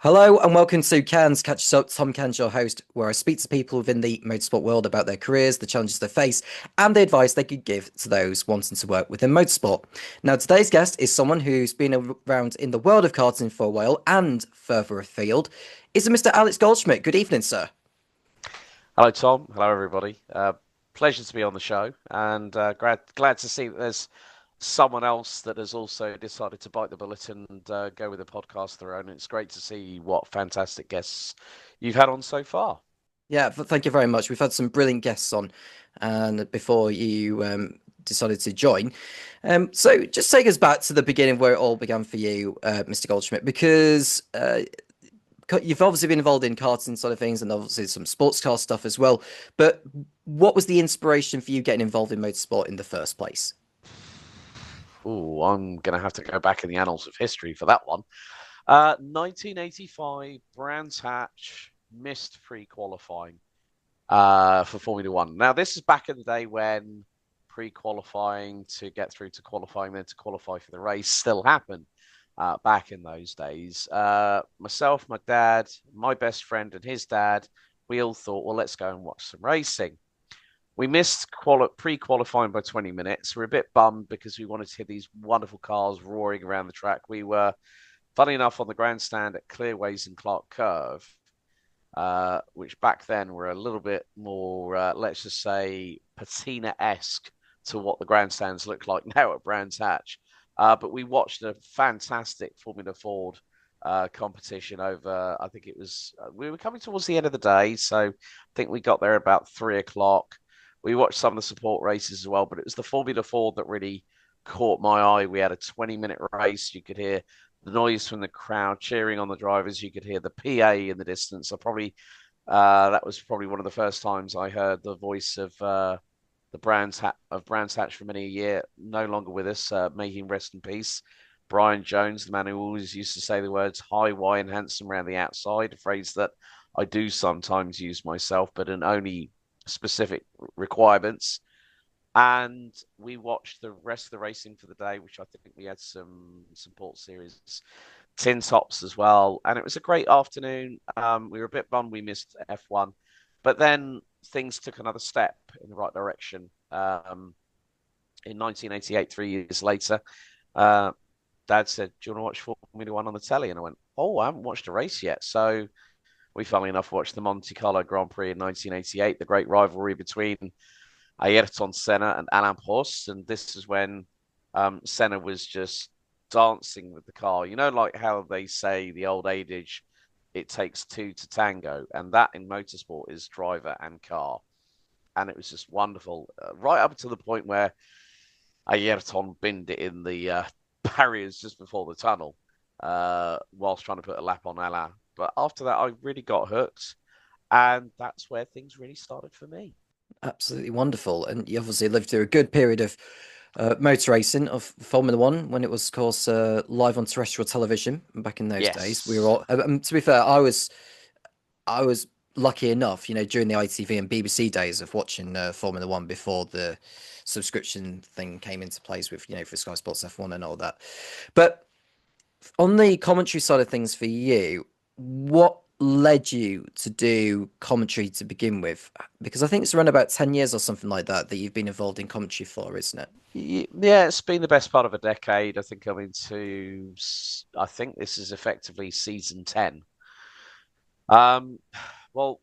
Hello and welcome to Cairns Catches Up. Tom Cairns, your host, where I speak to people within the motorsport world about their careers, the challenges they face, and the advice they could give to those wanting to work within motorsport. Now, today's guest is someone who's been around in the world of karting for a while and further afield. Is Mr. Alex Goldschmidt. Good evening, sir. Hello, Tom. Hello, everybody. Pleasure to be on the show, and glad to see that there's someone else that has also decided to bite the bullet and go with a podcast of their own. It's great to see what fantastic guests you've had on so far. Yeah, thank you very much. We've had some brilliant guests on, and before you decided to join. So just take us back to the beginning where it all began for you, Mr. Goldschmidt, because you've obviously been involved in karting sort of things and obviously some sports car stuff as well. But what was the inspiration for you getting involved in motorsport in the first place? Oh, I'm going to have to go back in the annals of history for that one. 1985, Brands Hatch missed pre-qualifying for Formula One. Now, this is back in the day when pre-qualifying to get through to qualifying, then to qualify for the race still happened. Back in those days, myself, my dad, my best friend, and his dad, we all thought, well, let's go and watch some racing. We missed pre-qualifying by 20 minutes. We're a bit bummed because we wanted to hear these wonderful cars roaring around the track. We were, funny enough, on the grandstand at Clearways and Clark Curve, which back then were a little bit more, let's just say, patina-esque to what the grandstands look like now at Brands Hatch. But we watched a fantastic Formula Ford competition over, I think it was, we were coming towards the end of the day. So I think we got there about 3 o'clock. We watched some of the support races as well, but it was the Formula Ford that really caught my eye. We had a 20-minute race. You could hear the noise from the crowd cheering on the drivers. You could hear the PA in the distance. That was probably one of the first times I heard the voice of Brands Hatch for many a year, no longer with us. May he rest in peace. Brian Jones, the man who always used to say the words "high, wide, and handsome" around the outside, a phrase that I do sometimes use myself, but in only specific requirements. And we watched the rest of the racing for the day, which I think we had some Port Series tin tops as well, and it was a great afternoon. We were a bit bummed we missed F1, but then things took another step in the right direction. In 1988, 3 years later, uh, Dad said, "Do you want to watch Formula One on the telly?" And I went, "Oh, I haven't watched a race yet." So we, funnily enough, watched the Monte Carlo Grand Prix in 1988, the great rivalry between Ayrton Senna and Alain Prost. And this is when Senna was just dancing with the car. You know, like how they say the old adage, it takes two to tango. And that in motorsport is driver and car. And it was just wonderful, right up to the point where Ayrton binned it in the barriers just before the tunnel, whilst trying to put a lap on Alain. But after that, I really got hooked. And that's where things really started for me. Absolutely wonderful. And you obviously lived through a good period of motor racing of Formula One when it was, of course, live on terrestrial television back in those days. We were Yes. all, to be fair, I was lucky enough, during the ITV and BBC days of watching Formula One before the subscription thing came into place with, for Sky Sports F1 and all that. But on the commentary side of things for you, what led you to do commentary to begin with? Because I think it's around about 10 years or something like that that you've been involved in commentary for, isn't it? Yeah, it's been the best part of a decade. I think I think this is effectively season 10. Um, well,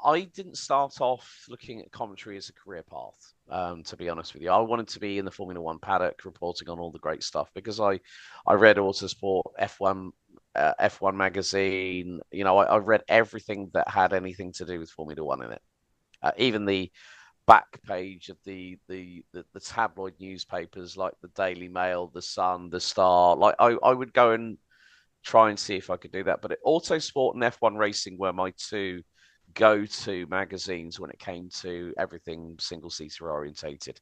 I didn't start off looking at commentary as a career path, to be honest with you. I wanted to be in the Formula One paddock reporting on all the great stuff because I read Autosport, F1 magazine. I read everything that had anything to do with Formula One in it. Even the back page of the tabloid newspapers like the Daily Mail, the Sun, the Star. Like I would go and try and see if I could do that. But Autosport and F1 Racing were my two go-to magazines when it came to everything single-seater orientated.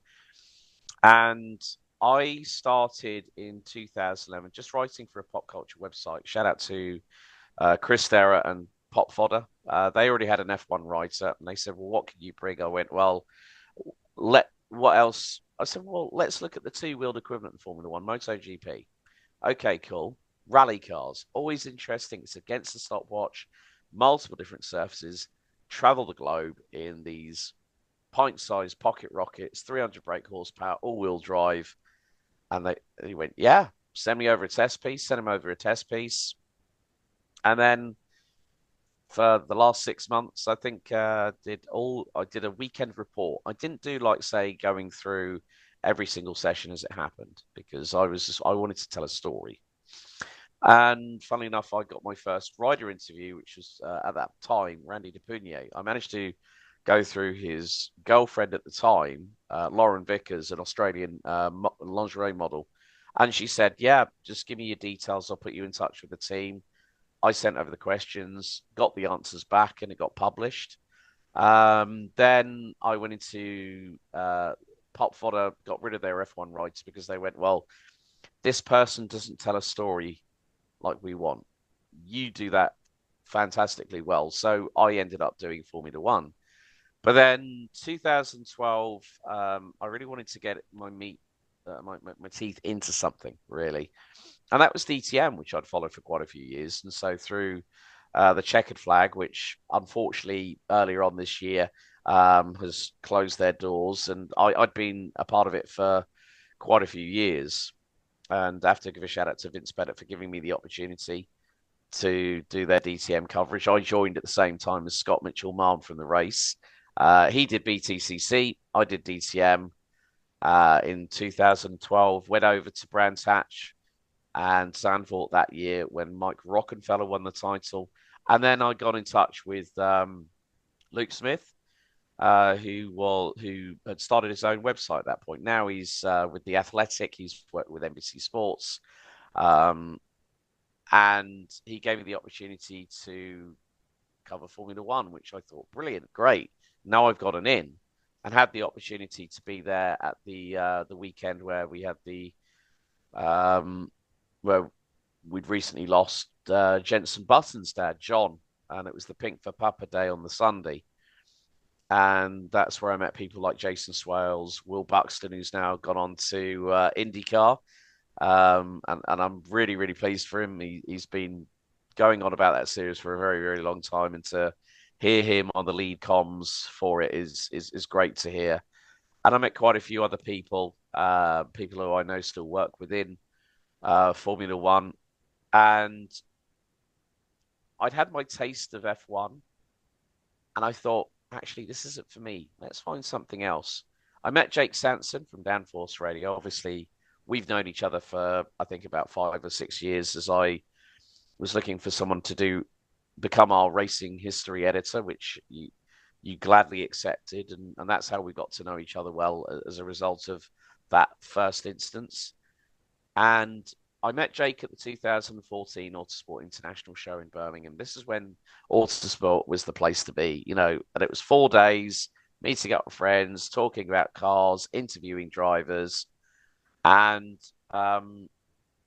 And I started in 2011 just writing for a pop culture website. Shout out to Chris Thera and Pop Fodder. They already had an F1 writer, and they said, "Well, what can you bring?" I went, "Well, what else?" I said, "Well, let's look at the two-wheeled equivalent in Formula One, MotoGP." Okay, cool. Rally cars, always interesting. It's against the stopwatch, multiple different surfaces, travel the globe in these pint-sized pocket rockets, 300 brake horsepower, all-wheel drive. And they went, yeah, send me over a test piece, send him over a test piece. And then for the last 6 months, I think I did a weekend report. I didn't do like say going through every single session as it happened because I wanted to tell a story. And funnily enough, I got my first rider interview, which was at that time Randy DePugnier. I managed to go through his girlfriend at the time, Lauren Vickers, an Australian lingerie model, and she said, "Yeah, just give me your details. I'll put you in touch with the team." I sent over the questions, got the answers back, and it got published. Then I went into Pop Fodder, got rid of their F1 rights because they went, well, this person doesn't tell a story like we want. You do that fantastically well. So I ended up doing Formula One. But then 2012, I really wanted to get my teeth into something, really. And that was DTM, which I'd followed for quite a few years. And so through the checkered flag, which unfortunately earlier on this year has closed their doors, and I'd been a part of it for quite a few years. And I have to give a shout out to Vince Bennett for giving me the opportunity to do their DTM coverage. I joined at the same time as Scott Mitchell-Marm from the race. He did BTCC, I did DTM in 2012, went over to Brands Hatch and Zandvoort that year when Mike Rockenfeller won the title. And then I got in touch with Luke Smith, who had started his own website at that point. Now he's with The Athletic. He's worked with NBC Sports. And he gave me the opportunity to cover Formula One, which I thought, brilliant, great. Now I've got an in and had the opportunity to be there at the weekend where we had where we'd recently lost Jenson Button's dad, John, and it was the Pink for Papa Day on the Sunday. And that's where I met people like Jason Swales, Will Buxton, who's now gone on to IndyCar. And I'm really, really pleased for him. He's been going on about that series for a very, very long time, and to hear him on the lead comms for it is great to hear. And I met quite a few other people, people who I know still work within Formula One, and I'd had my taste of F1, and I thought, actually, this isn't for me. Let's find something else. I met Jake Sanson from Downforce Radio. Obviously, we've known each other for, I think, about 5 or 6 years as I was looking for someone to become our racing history editor, which you gladly accepted. And that's how we got to know each other well as a result of that first instance. And I met Jake at the 2014 Autosport International Show in Birmingham. This is when Autosport was the place to be, and it was 4 days, meeting up with friends, talking about cars, interviewing drivers, and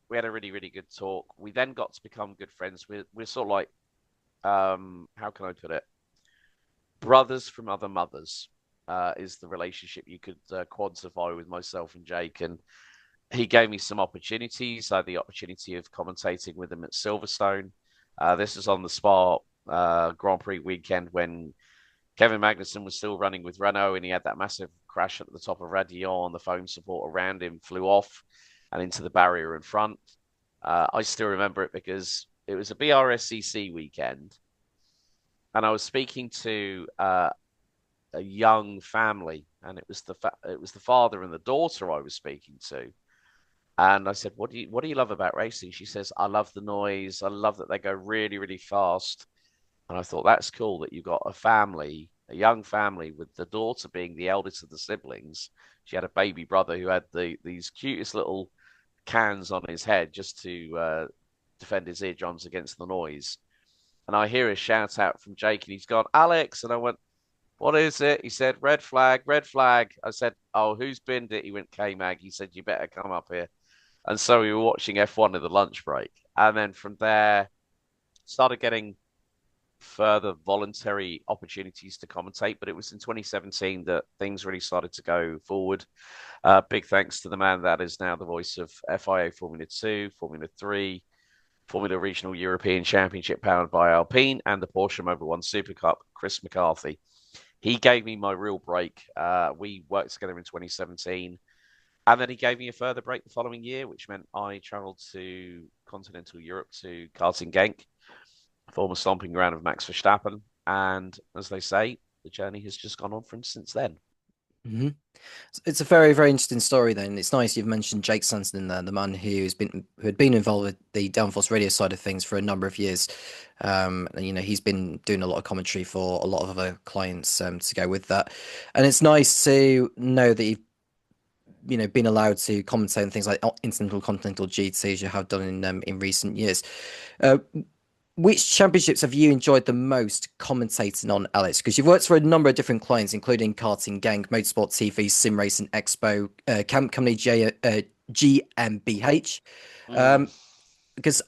we had a really, really good talk. We then got to become good friends. We're sort of like, how can I put it? Brothers from other mothers is the relationship you could quantify with myself and Jake. And he gave me some opportunities. I had the opportunity of commentating with him at Silverstone. This is on the Spa Grand Prix weekend when Kevin Magnussen was still running with Renault, and he had that massive crash at the top of Radillon. The foam support around him flew off and into the barrier in front. I still remember it because it was a BRSCC weekend, and I was speaking to a young family, and it was the father and the daughter I was speaking to. And I said, what do you love about racing? She says, I love the noise. I love that they go really, really fast. And I thought, that's cool that you've got a young family, with the daughter being the eldest of the siblings. She had a baby brother who had these cutest little cans on his head just to defend his eardrums against the noise. And I hear a shout out from Jake, and he's gone, Alex. And I went, what is it? He said, red flag, red flag. I said, oh, who's binned it? He went, K-Mag. He said, you better come up here. And so we were watching F1 in the lunch break. And then from there, started getting further voluntary opportunities to commentate. But it was in 2017 that things really started to go forward. Big thanks to the man that is now the voice of FIA Formula 2, Formula 3, Formula Regional European Championship powered by Alpine, and the Porsche Mobil One Super Cup, Chris McCarthy. He gave me my real break. We worked together in 2017, and then he gave me a further break the following year, which meant I travelled to continental Europe to Karting Genk, former stomping ground of Max Verstappen. And as they say, the journey has just gone on from since then. Hmm. It's a very, very interesting story. Then it's nice you've mentioned Jake Sanson in there, the man who had been involved with the Downforce Radio side of things for a number of years. And he's been doing a lot of commentary for a lot of other clients to go with that. And it's nice to know that you've been allowed to commentate on things like Continental GTs you have done in recent years. Uh, which championships have you enjoyed the most commentating on, Alex? Because you've worked for a number of different clients, including Karting Gang, Motorsport TV, Sim Racing Expo, Camp Company GmbH. Mm, Um, because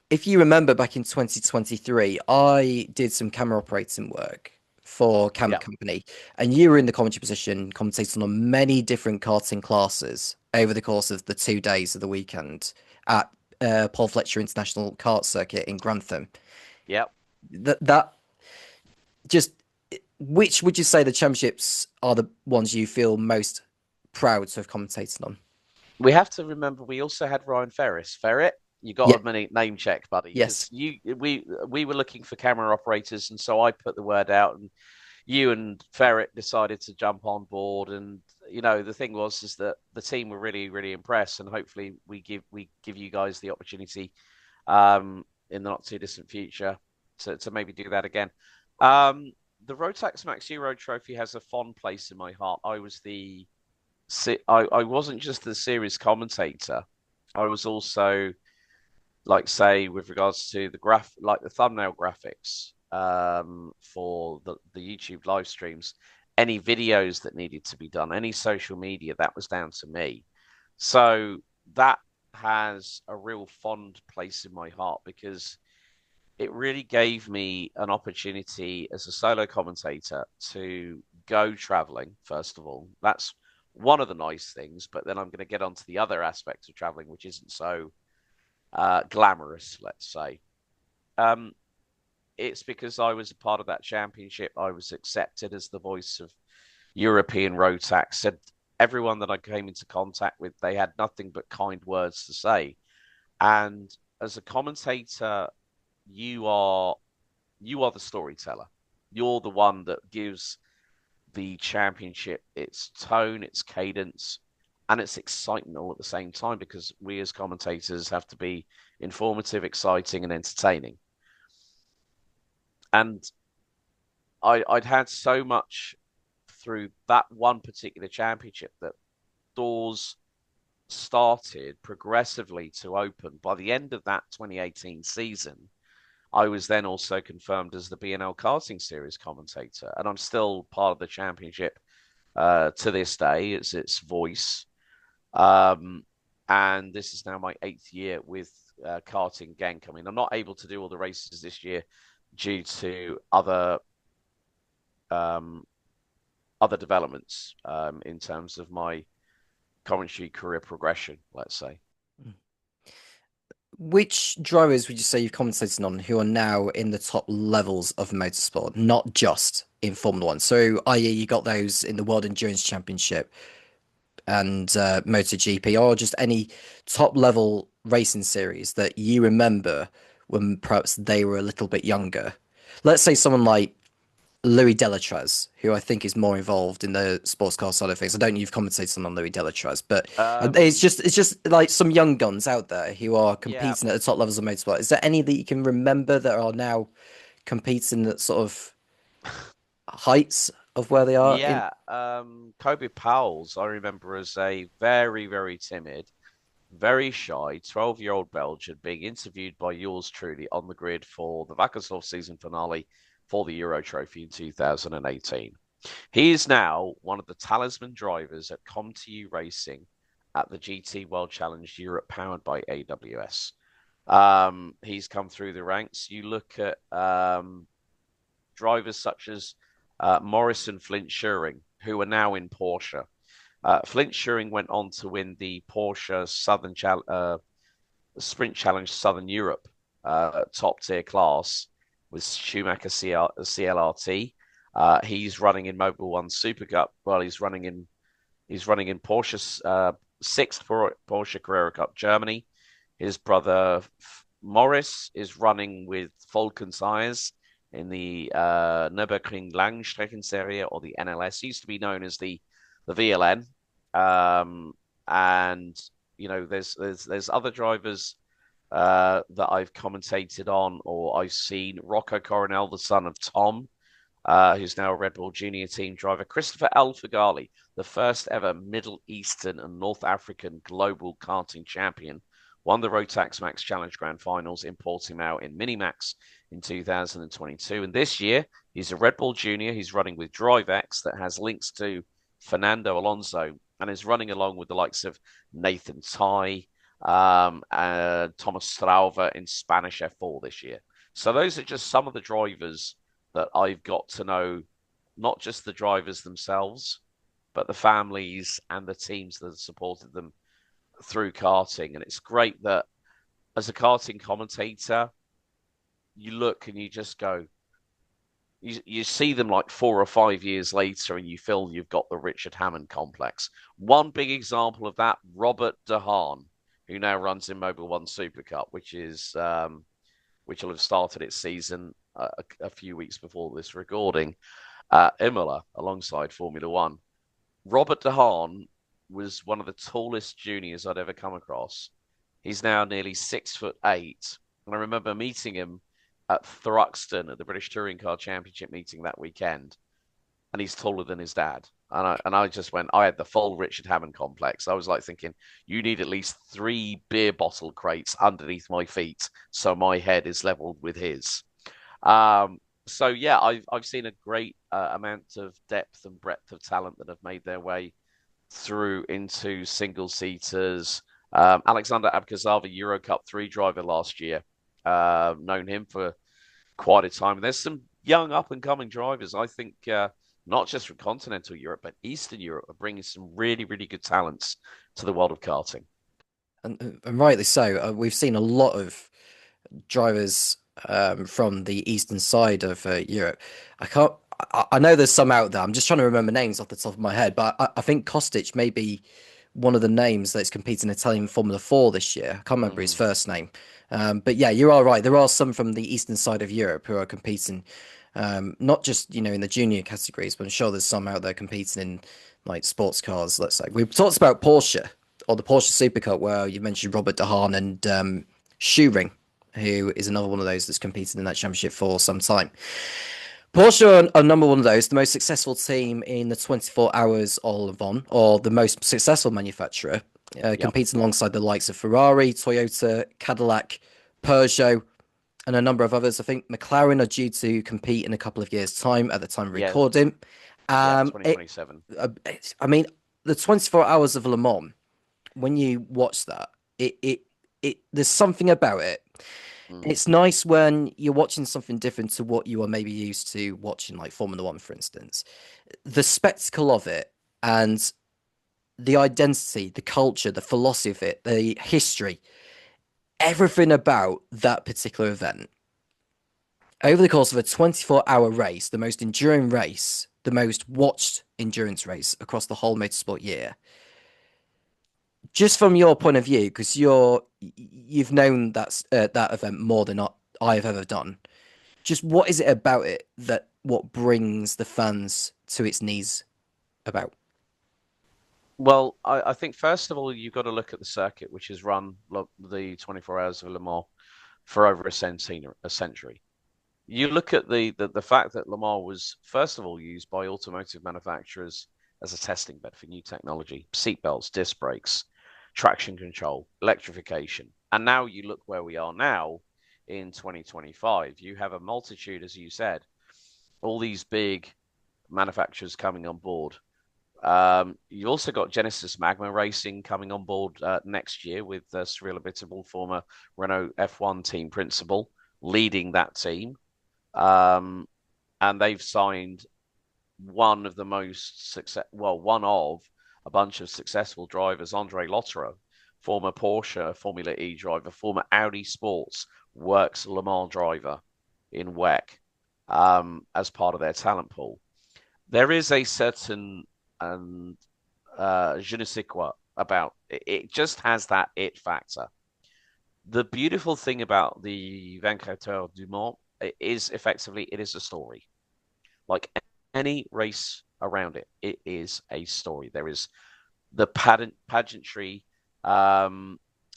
if you remember back in 2023, I did some camera operating work for Camp yeah, Company, and you were in the commentary position, commentating on many different karting classes over the course of the 2 days of the weekend at Paul Fletcher International Kart Circuit in Grantham. yeah. That just which would you say the championships are the ones you feel most proud to have commentated on? We have to remember we also had Ryan Ferris. Ferret, you got Yeah, a name check, buddy, yes. because we were looking for camera operators, and so I put the word out, and you and Ferret decided to jump on board. And the thing was is that the team were really, really impressed, and hopefully we give you guys the opportunity in the not too distant future to maybe do that again. Um, the Rotax Max Euro Trophy has a fond place in my heart. I wasn't just the series commentator. I was also, like, say, with regards to the thumbnail graphics for the YouTube live streams, any videos that needed to be done, any social media, that was down to me. So that has a real fond place in my heart because it really gave me an opportunity as a solo commentator to go traveling, first of all. That's one of the nice things, but then I'm going to get onto the other aspects of traveling, which isn't so glamorous, let's say. Um, it's because I was a part of that championship. I was accepted as the voice of European road tax. And everyone that I came into contact with, they had nothing but kind words to say. And as a commentator, you are you are the storyteller. You're the one that gives the championship its tone, its cadence, and its excitement all at the same time because we as commentators have to be informative, exciting, and entertaining. And I'd had so much through that one particular championship that doors started progressively to open. By the end of that 2018 season, I was then also confirmed as the B&L Karting Series commentator, and I'm still part of the championship to this day. It's its voice, um, and this is now my 8th year with Karting Gang coming. I'm not able to do all the races this year due to um, other developments in terms of my commentary career progression. Let's say. Which drivers would you say you've commentated on who are now in the top levels of motorsport, not just in Formula One? So, i.e., you got those in the World Endurance Championship and MotoGP, or just any top level racing series that you remember when perhaps they were a little bit younger. Let's say someone like Louis Delatraz, who I think is more involved in the sports car side of things. I don't know if you've commentated on Louis Delatraz, but Um, it's just like some young guns out there who are yeah, competing at the top levels of motorsport. Is there any that you can remember that are now competing at sort of heights of where they are in? yeah. Kobe Powell's, I remember as a very, very timid, very shy 12-year-old Belgian being interviewed by yours truly on the grid for the Vakersdorf season finale for the Euro Trophy in 2018. He is now one of the talisman drivers at ComTU Racing at the GT World Challenge Europe powered by AWS. He's come through the ranks. You look at drivers such as Morris and Flint Schuring, who are now in Porsche. Flint Schuring went on to win the Porsche Sprint Challenge Southern Europe top tier class with Schumacher CLRT. He's running in Mobil One Super Cup. Well, he's running in Porsche's sixth Porsche Carrera Cup Germany. His brother Morris is running with Falcon tires in the Nürburgring Langstreckenserie, or the NLS. It used to be known as the VLN. And there's other drivers that I've commentated on or I've seen. Rocco Coronel, the son of Tom, who's now a Red Bull Junior team driver. Christopher Alfagali, the first ever Middle Eastern and North African global karting champion, won the Rotax Max Challenge Grand Finals in Portimao in Minimax in 2022. And this year, he's a Red Bull Junior. He's running with DriveX that has links to Fernando Alonso and is running along with the likes of Nathan Tai, Thomas Strauver in Spanish F4 this year. So those are just some of the drivers that I've got to know, not just the drivers themselves, but the families and the teams that have supported them through karting. And it's great that as a karting commentator, you look and you just go, you see them like 4 or 5 years later and you feel you've got the Richard Hammond complex. One big example of that, Robert De Haan, who now runs in Mobil One Super Cup, which will have started its season a few weeks before this recording, Imola alongside Formula One. Robert De Haan was one of the tallest juniors I'd ever come across. He's now nearly 6'8", and I remember meeting him at Thruxton at the British Touring Car Championship meeting that weekend, and he's taller than his dad. And I just went, I had the full Richard Hammond complex. I was like thinking, you need at least 3 beer bottle crates underneath my feet so my head is leveled with his. So yeah, I've seen a great amount of depth and breadth of talent that have made their way through into single seaters. Alexander Abkazava, Euro Cup 3 driver last year, known him for quite a time. And there's some young up and coming drivers. I think not just from continental Europe, but Eastern Europe are bringing some really, really good talents to the world of karting. And rightly so. We've seen a lot of drivers from the eastern side of Europe. I can't. I know there's some out there. I'm just trying to remember names off the top of my head, but I think Kostic may be one of the names that's competing in Italian Formula 4 this year. I can't remember his first name. But yeah, you are right. There are some from the eastern side of Europe who are competing, not just, in the junior categories, but I'm sure there's some out there competing in like sports cars, let's say. We've talked about Porsche or the Porsche Super Cup, where you mentioned Robert De Haan and Shoering, who is another one of those that's competed in that championship for some time. Porsche are number one of those, the most successful team in the 24 hours all Le Mans, or the most successful manufacturer, competing alongside the likes of Ferrari, Toyota, Cadillac, Peugeot, and a number of others. I think McLaren are due to compete in a couple of years' time at the time of recording. 2027. I mean, the 24 hours of Le Mans, when you watch that, there's something about it. It's nice when you're watching something different to what you are maybe used to watching, like Formula One, for instance. The spectacle of it and the identity, the culture, the philosophy of it, the history, everything about that particular event. Over the course of a 24-hour race, the most enduring race, the most watched endurance race across the whole motorsport year. Just from your point of view, because you've known that event more than I've ever done. Just what is it about it that what brings the fans to its knees about? Well, I think first of all you've got to look at the circuit, which has run the 24 Hours of Le Mans for over a century. You look at the fact that Le Mans was first of all used by automotive manufacturers as a testing bed for new technology, seatbelts, disc brakes, traction control, electrification. And now you look where we are now in 2025. You have a multitude, as you said, all these big manufacturers coming on board. You've also got Genesis Magma Racing coming on board next year with Cyril Abiteboul, former Renault F1 team principal, leading that team. And they've signed one of a bunch of successful drivers, Andre Lotterer, former Porsche Formula E driver, former Audi Sports Works Le Mans driver in WEC as part of their talent pool. There is a certain je ne sais quoi about it. It just has that it factor. The beautiful thing about the 24 Heures du Mans is effectively it is a story. Like any race around it, it is a story. There is the pageantry,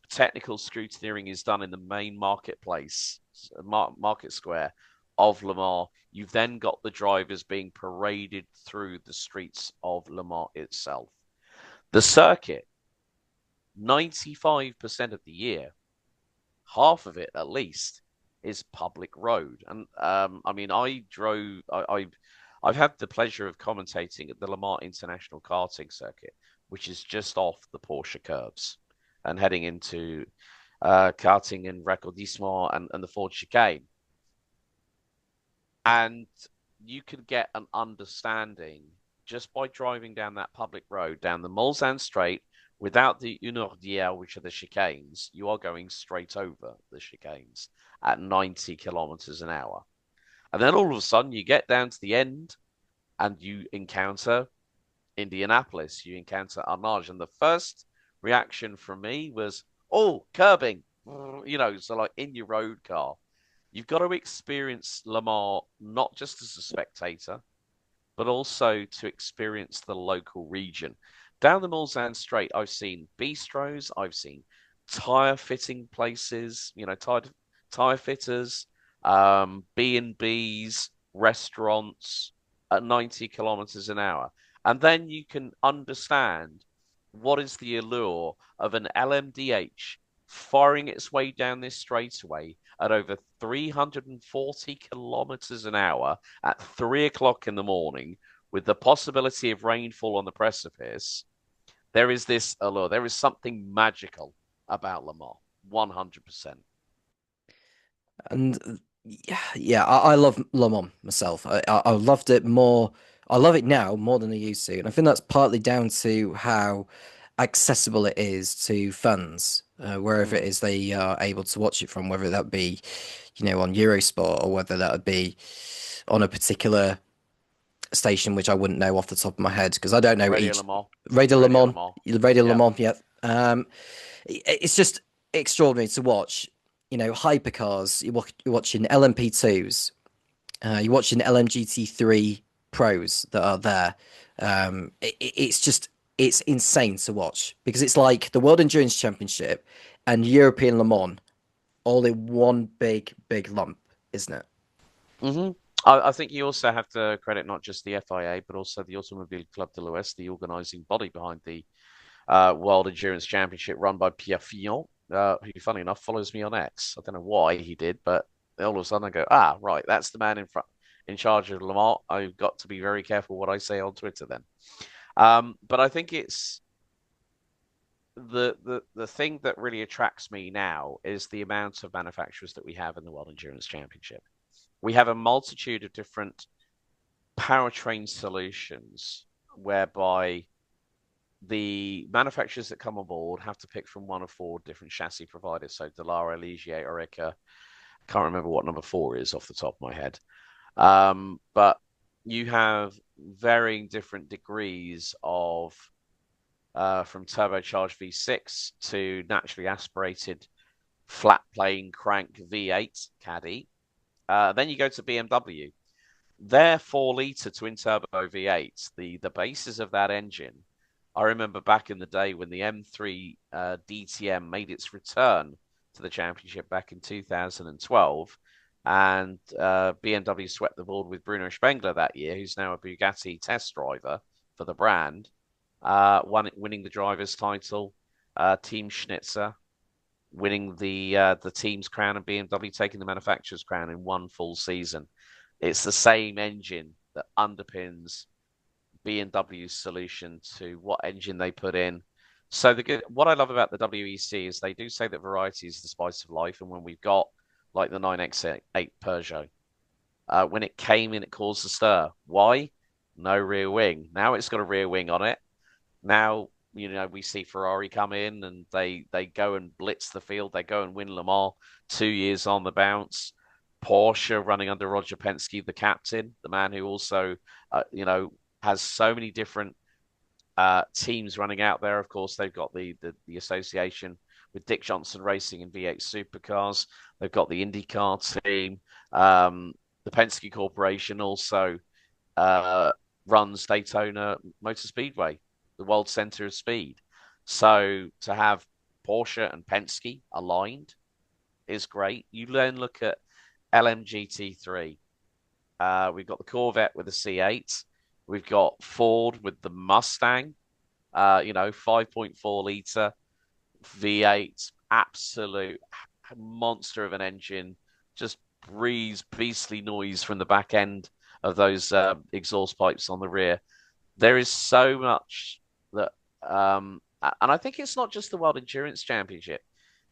technical scrutineering is done in the main marketplace, market square of Le Mans. You've then got the drivers being paraded through the streets of Le Mans itself. The circuit, 95% of the year, half of it at least, is public road. And I mean, I've had the pleasure of commentating at the Le Mans International Karting Circuit, which is just off the Porsche curves and heading into karting and Recordissement and the Ford chicane. And you can get an understanding just by driving down that public road, down the Mulsanne Straight, without the Unardière, which are the chicanes. You are going straight over the chicanes at 90 kilometers an hour. And then all of a sudden, you get down to the end and you encounter Indianapolis, you encounter Arnage. And the first reaction from me was, oh, curbing, so like in your road car. You've got to experience Le Mans not just as a spectator, but also to experience the local region. Down the Mulsanne Straight, I've seen bistros, I've seen tire fitting places, tire fitters, B&Bs, restaurants at 90 kilometers an hour. And then you can understand what is the allure of an LMDH firing its way down this straightaway at over 340 kilometers an hour at 3 o'clock in the morning with the possibility of rainfall on the precipice. There is this allure. There is something magical about Le Mans, 100%. And yeah, I love Le Mans myself. I loved it more. I love it now more than I used to, and I think that's partly down to how accessible it is to fans, wherever it Mm. is they are able to watch it from, whether that be, on Eurosport or whether that would be on a particular station, which I wouldn't know off the top of my head because I don't know Radio each Le Mans. Radio Le Radio Le Mans, Mans. Radio Le Yeah. Mans. Yeah, it's just extraordinary to watch. Hypercars. You're watching LMP2s. You're watching LMGT3 pros that are there. It's insane to watch because it's like the World Endurance Championship and European Le Mans all in one big lump, isn't it? Hmm. I think you also have to credit not just the FIA, but also the Automobile Club de l'Ouest, the organising body behind the World Endurance Championship run by Pierre Fillon, who, funny enough, follows me on X. I don't know why he did, but all of a sudden I go, right, that's the man in charge of Le Mans. I've got to be very careful what I say on Twitter then. But I think it's the thing that really attracts me now is the amount of manufacturers that we have in the World Endurance Championship. We have a multitude of different powertrain solutions whereby the manufacturers that come on board have to pick from one of four different chassis providers. So Dallara, Ligier, Oreca. Can't remember what number four is off the top of my head. But you have varying different degrees of from turbocharged V6 to naturally aspirated flat plane crank V8 caddy. Then you go to BMW. Their 4-litre twin turbo V8, the basis of that engine. I remember back in the day when the M3 DTM made its return to the championship back in 2012, and BMW swept the board with Bruno Spengler that year, who's now a Bugatti test driver for the brand, winning the driver's title, Team Schnitzer winning the team's crown, and BMW taking the manufacturer's crown in one full season. It's the same engine that underpins B&W's solution to what engine they put in. So what I love about the WEC is they do say that variety is the spice of life, and when we've got like the 9X8 Peugeot, when it came in, it caused a stir. Why? No rear wing. Now it's got a rear wing on it. Now we see Ferrari come in and they go and blitz the field. They go and win Le Mans 2 years on the bounce. Porsche running under Roger Penske, the captain, the man who also, has so many different teams running out there. Of course, they've got the association with Dick Johnson Racing and V8 Supercars. They've got the IndyCar team. The Penske Corporation also runs Daytona Motor Speedway, the world center of speed. So to have Porsche and Penske aligned is great. You then look at LMGT3. We've got the Corvette with the C8. We've got Ford with the Mustang. 5.4 liter V8, absolute monster of an engine. Just breathes beastly noise from the back end of those exhaust pipes on the rear. There is so much that, and I think it's not just the World Endurance Championship.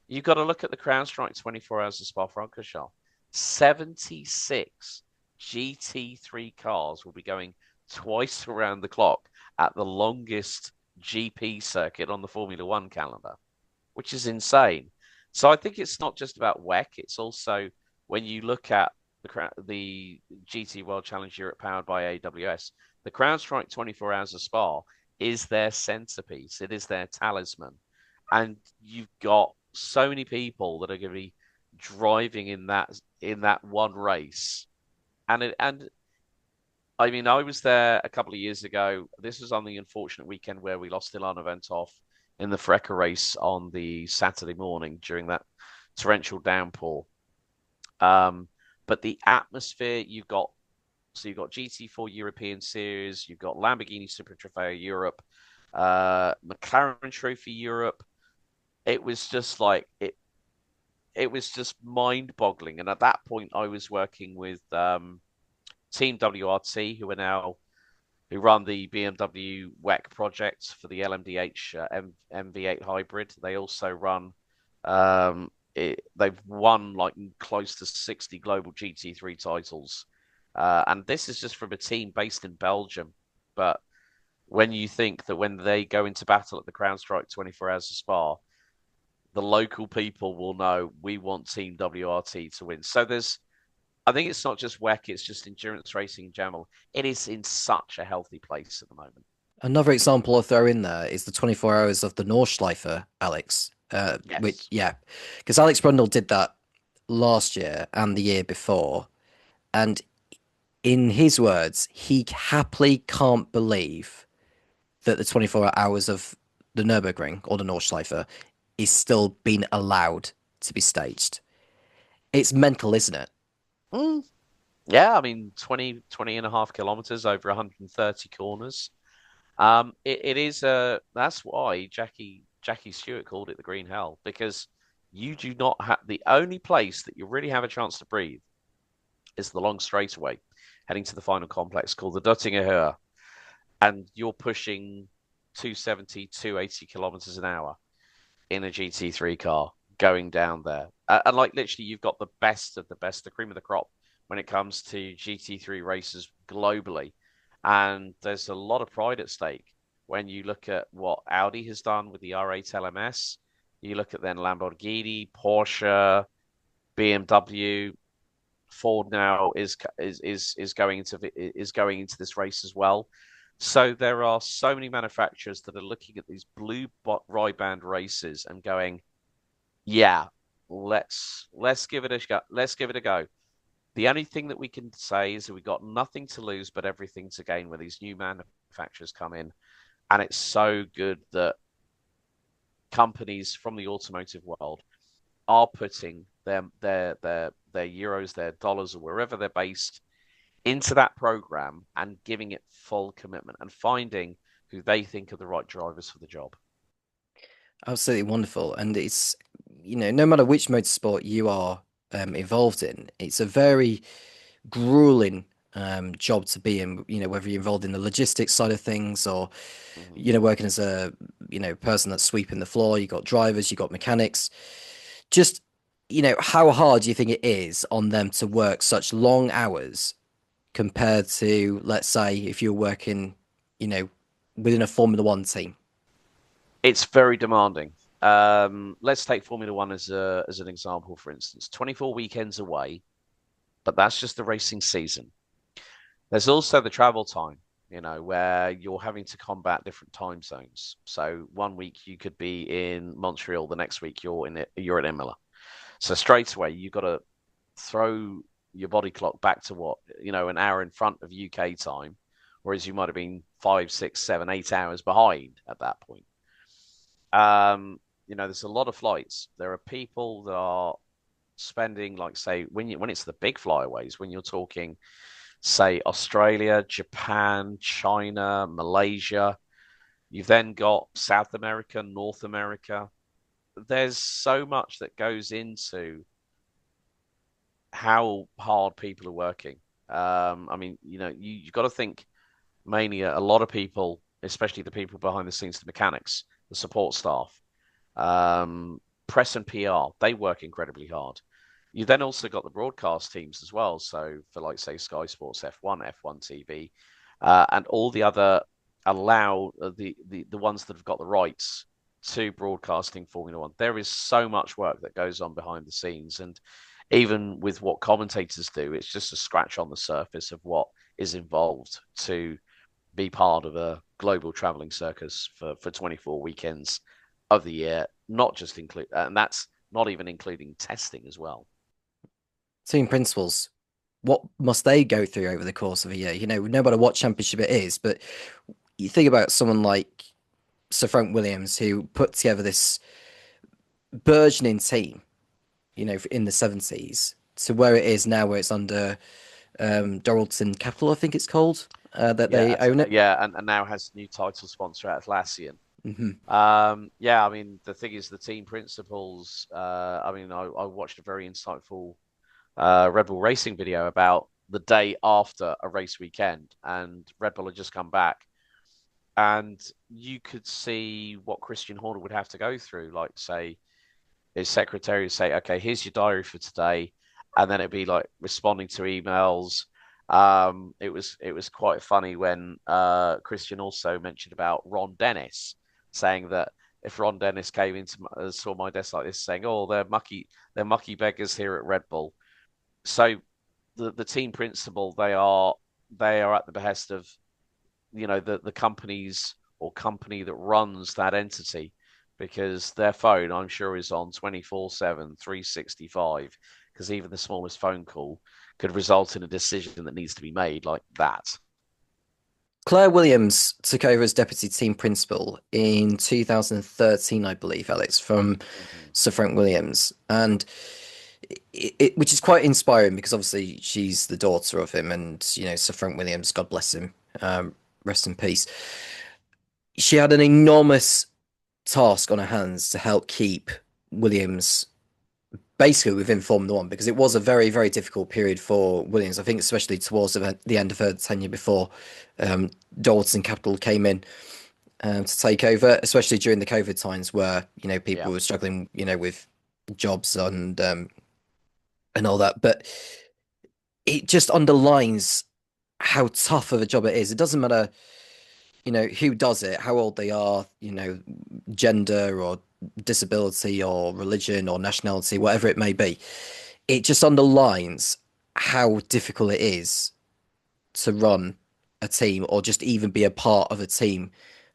You've got to look at the CrowdStrike 24 Hours of Spa-Francorchamps. 76 GT3 cars will be going twice around the clock at the longest GP circuit on the Formula One calendar, which is insane. So I think it's not just about WEC. It's also when you look at the GT World Challenge Europe powered by AWS, the CrowdStrike 24 Hours of Spa is their centerpiece. It is their talisman. And you've got so many people that are going to be driving in that one race. And I mean, I was there a couple of years ago. This was on the unfortunate weekend where we lost Ilana Ventov in the Freca race on the Saturday morning during that torrential downpour. But the atmosphere you've got GT4 European Series, you've got Lamborghini Super Trofeo Europe, McLaren Trophy Europe. It was just like it was just mind-boggling. And at that point, I was working with Team WRT, who run the BMW WEC project for the LMDH MV8 hybrid. They also run. They've won like close to 60 global GT3 titles, and this is just from a team based in Belgium. But when you think that when they go into battle at the CrowdStrike 24 Hours of Spa, the local people will know we want Team WRT to win. So I think it's not just WEC, it's just endurance racing in general. It is in such a healthy place at the moment. Another example I'll throw in there is the 24 hours of the Nordschleife, Alex. Yes. Because Alex Brundle did that last year and the year before. And in his words, he happily can't believe that the 24 hours of the Nürburgring or the Nordschleife is still being allowed to be staged. It's mental, isn't it? Mm. Yeah, I mean, 20 and a half kilometers over 130 corners. It is that's why Jackie Stewart called it the Green Hell, because you do not have the only place that you really have a chance to breathe is the long straightaway heading to the final complex called the Duttinger Höhe, and you're pushing 270, 280 kilometers an hour in a GT3 car going down there. And like literally, you've got the best of the best, the cream of the crop when it comes to GT3 races globally. And there's a lot of pride at stake when you look at what Audi has done with the R8 LMS. You look at then Lamborghini, Porsche, BMW, Ford now is going into this race as well. So there are so many manufacturers that are looking at these blue Riband races and going, yeah, let's give it a go. Let's give it a go. The only thing that we can say is that we've got nothing to lose but everything to gain when these new manufacturers come in. And it's so good that companies from the automotive world are putting their euros, their dollars, or wherever they're based into that program and giving it full commitment and finding who they think are the right drivers for the job. Absolutely wonderful. And it's, no matter which motorsport you are involved in, it's a very grueling job to be in, whether you're involved in the logistics side of things or, working as a, person that's sweeping the floor, you got drivers, you got mechanics. Just, how hard do you think it is on them to work such long hours compared to, let's say, if you're working, within a Formula One team? It's very demanding. Let's take Formula One as an example, for instance. 24 weekends away, but that's just the racing season. There's also the travel time, where you're having to combat different time zones. So one week you could be in Montreal, the next week you're in Imola. So straight away you've got to throw your body clock back to an hour in front of UK time, whereas you might have been 5, 6, 7, 8 hours behind at that point. There's a lot of flights. There are people that are spending, like, say, when it's the big flyaways, when you're talking, say, Australia, Japan, China, Malaysia. You've then got South America, North America. There's so much that goes into how hard people are working. I mean, you've got to think mainly a lot of people, especially the people behind the scenes, the mechanics, the support staff, press and PR, they work incredibly hard. You then also got the broadcast teams as well. So for, like, say, Sky Sports F1, F1 TV, and all the other the ones that have got the rights to broadcasting Formula One. There is so much work that goes on behind the scenes, and even with what commentators do, it's just a scratch on the surface of what is involved to be part of a global traveling circus for 24 weekends of the year, not just include, and that's not even including testing as well. Team principals, what must they go through over the course of a year? No matter what championship it is, but you think about someone like Sir Frank Williams, who put together this burgeoning team, in the 70s to where it is now, where it's under Doralton Capital, I think it's called, that they Yeah, own it. yeah, and now has new title sponsor Atlassian. Hmm. Yeah, I mean, the thing is, the team principals. I mean, I watched a very insightful Red Bull Racing video about the day after a race weekend, and Red Bull had just come back, and you could see what Christian Horner would have to go through. Like, say, his secretary would say, "Okay, here's your diary for today," and then it'd be like responding to emails. It was quite funny when Christian also mentioned about Ron Dennis, saying that if Ron Dennis came into saw my desk like this, saying, "Oh, they're mucky beggars here at Red Bull." So the team principal, they are at the behest of the companies or company that runs that entity, because their phone, I'm sure, is on 24/7, 365, because even the smallest phone call could result in a decision that needs to be made like that. Claire Williams took over as deputy team principal in 2013, I believe, Alex, from Mm-hmm. Sir Frank Williams, and which is quite inspiring because obviously she's the daughter of him, and Sir Frank Williams, God bless him, rest in peace. She had an enormous task on her hands to help keep Williams basically within Formula One, because it was a very, very difficult period for Williams. I think especially towards the end of her tenure before um, Dalton Capital came in to take over, especially during the COVID times where Yeah. people were struggling with jobs and all that. But it just underlines how tough of a job it is. It doesn't matter who does it, how old they are, gender or disability or religion or nationality, whatever it may be. It just underlines how difficult it is to run a team or just even be a part of a team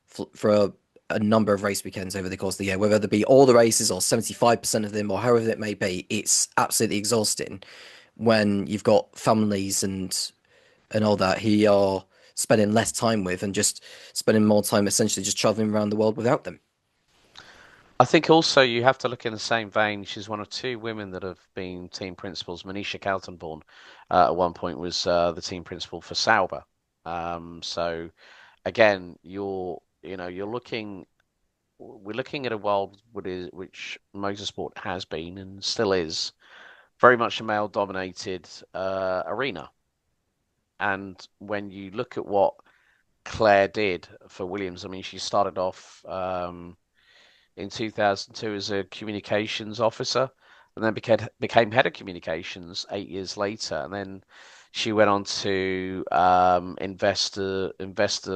for a number of race weekends over the course of the year, whether it be all the races or 75% of them or however it may be. It's absolutely exhausting when you've got families and all that who are spending less time with and just spending more time essentially just traveling around the world without them. I think also you have to look in the same vein. She's one of two women that have been team principals. Manisha Kaltenborn, at one point, was the team principal for Sauber. So again, we're looking at a world which motorsport has been and still is very much a male-dominated arena. And when you look at what Claire did for Williams, I mean, she started off in 2002 as a communications officer, and then became head of communications 8 years later, and then she went on to investor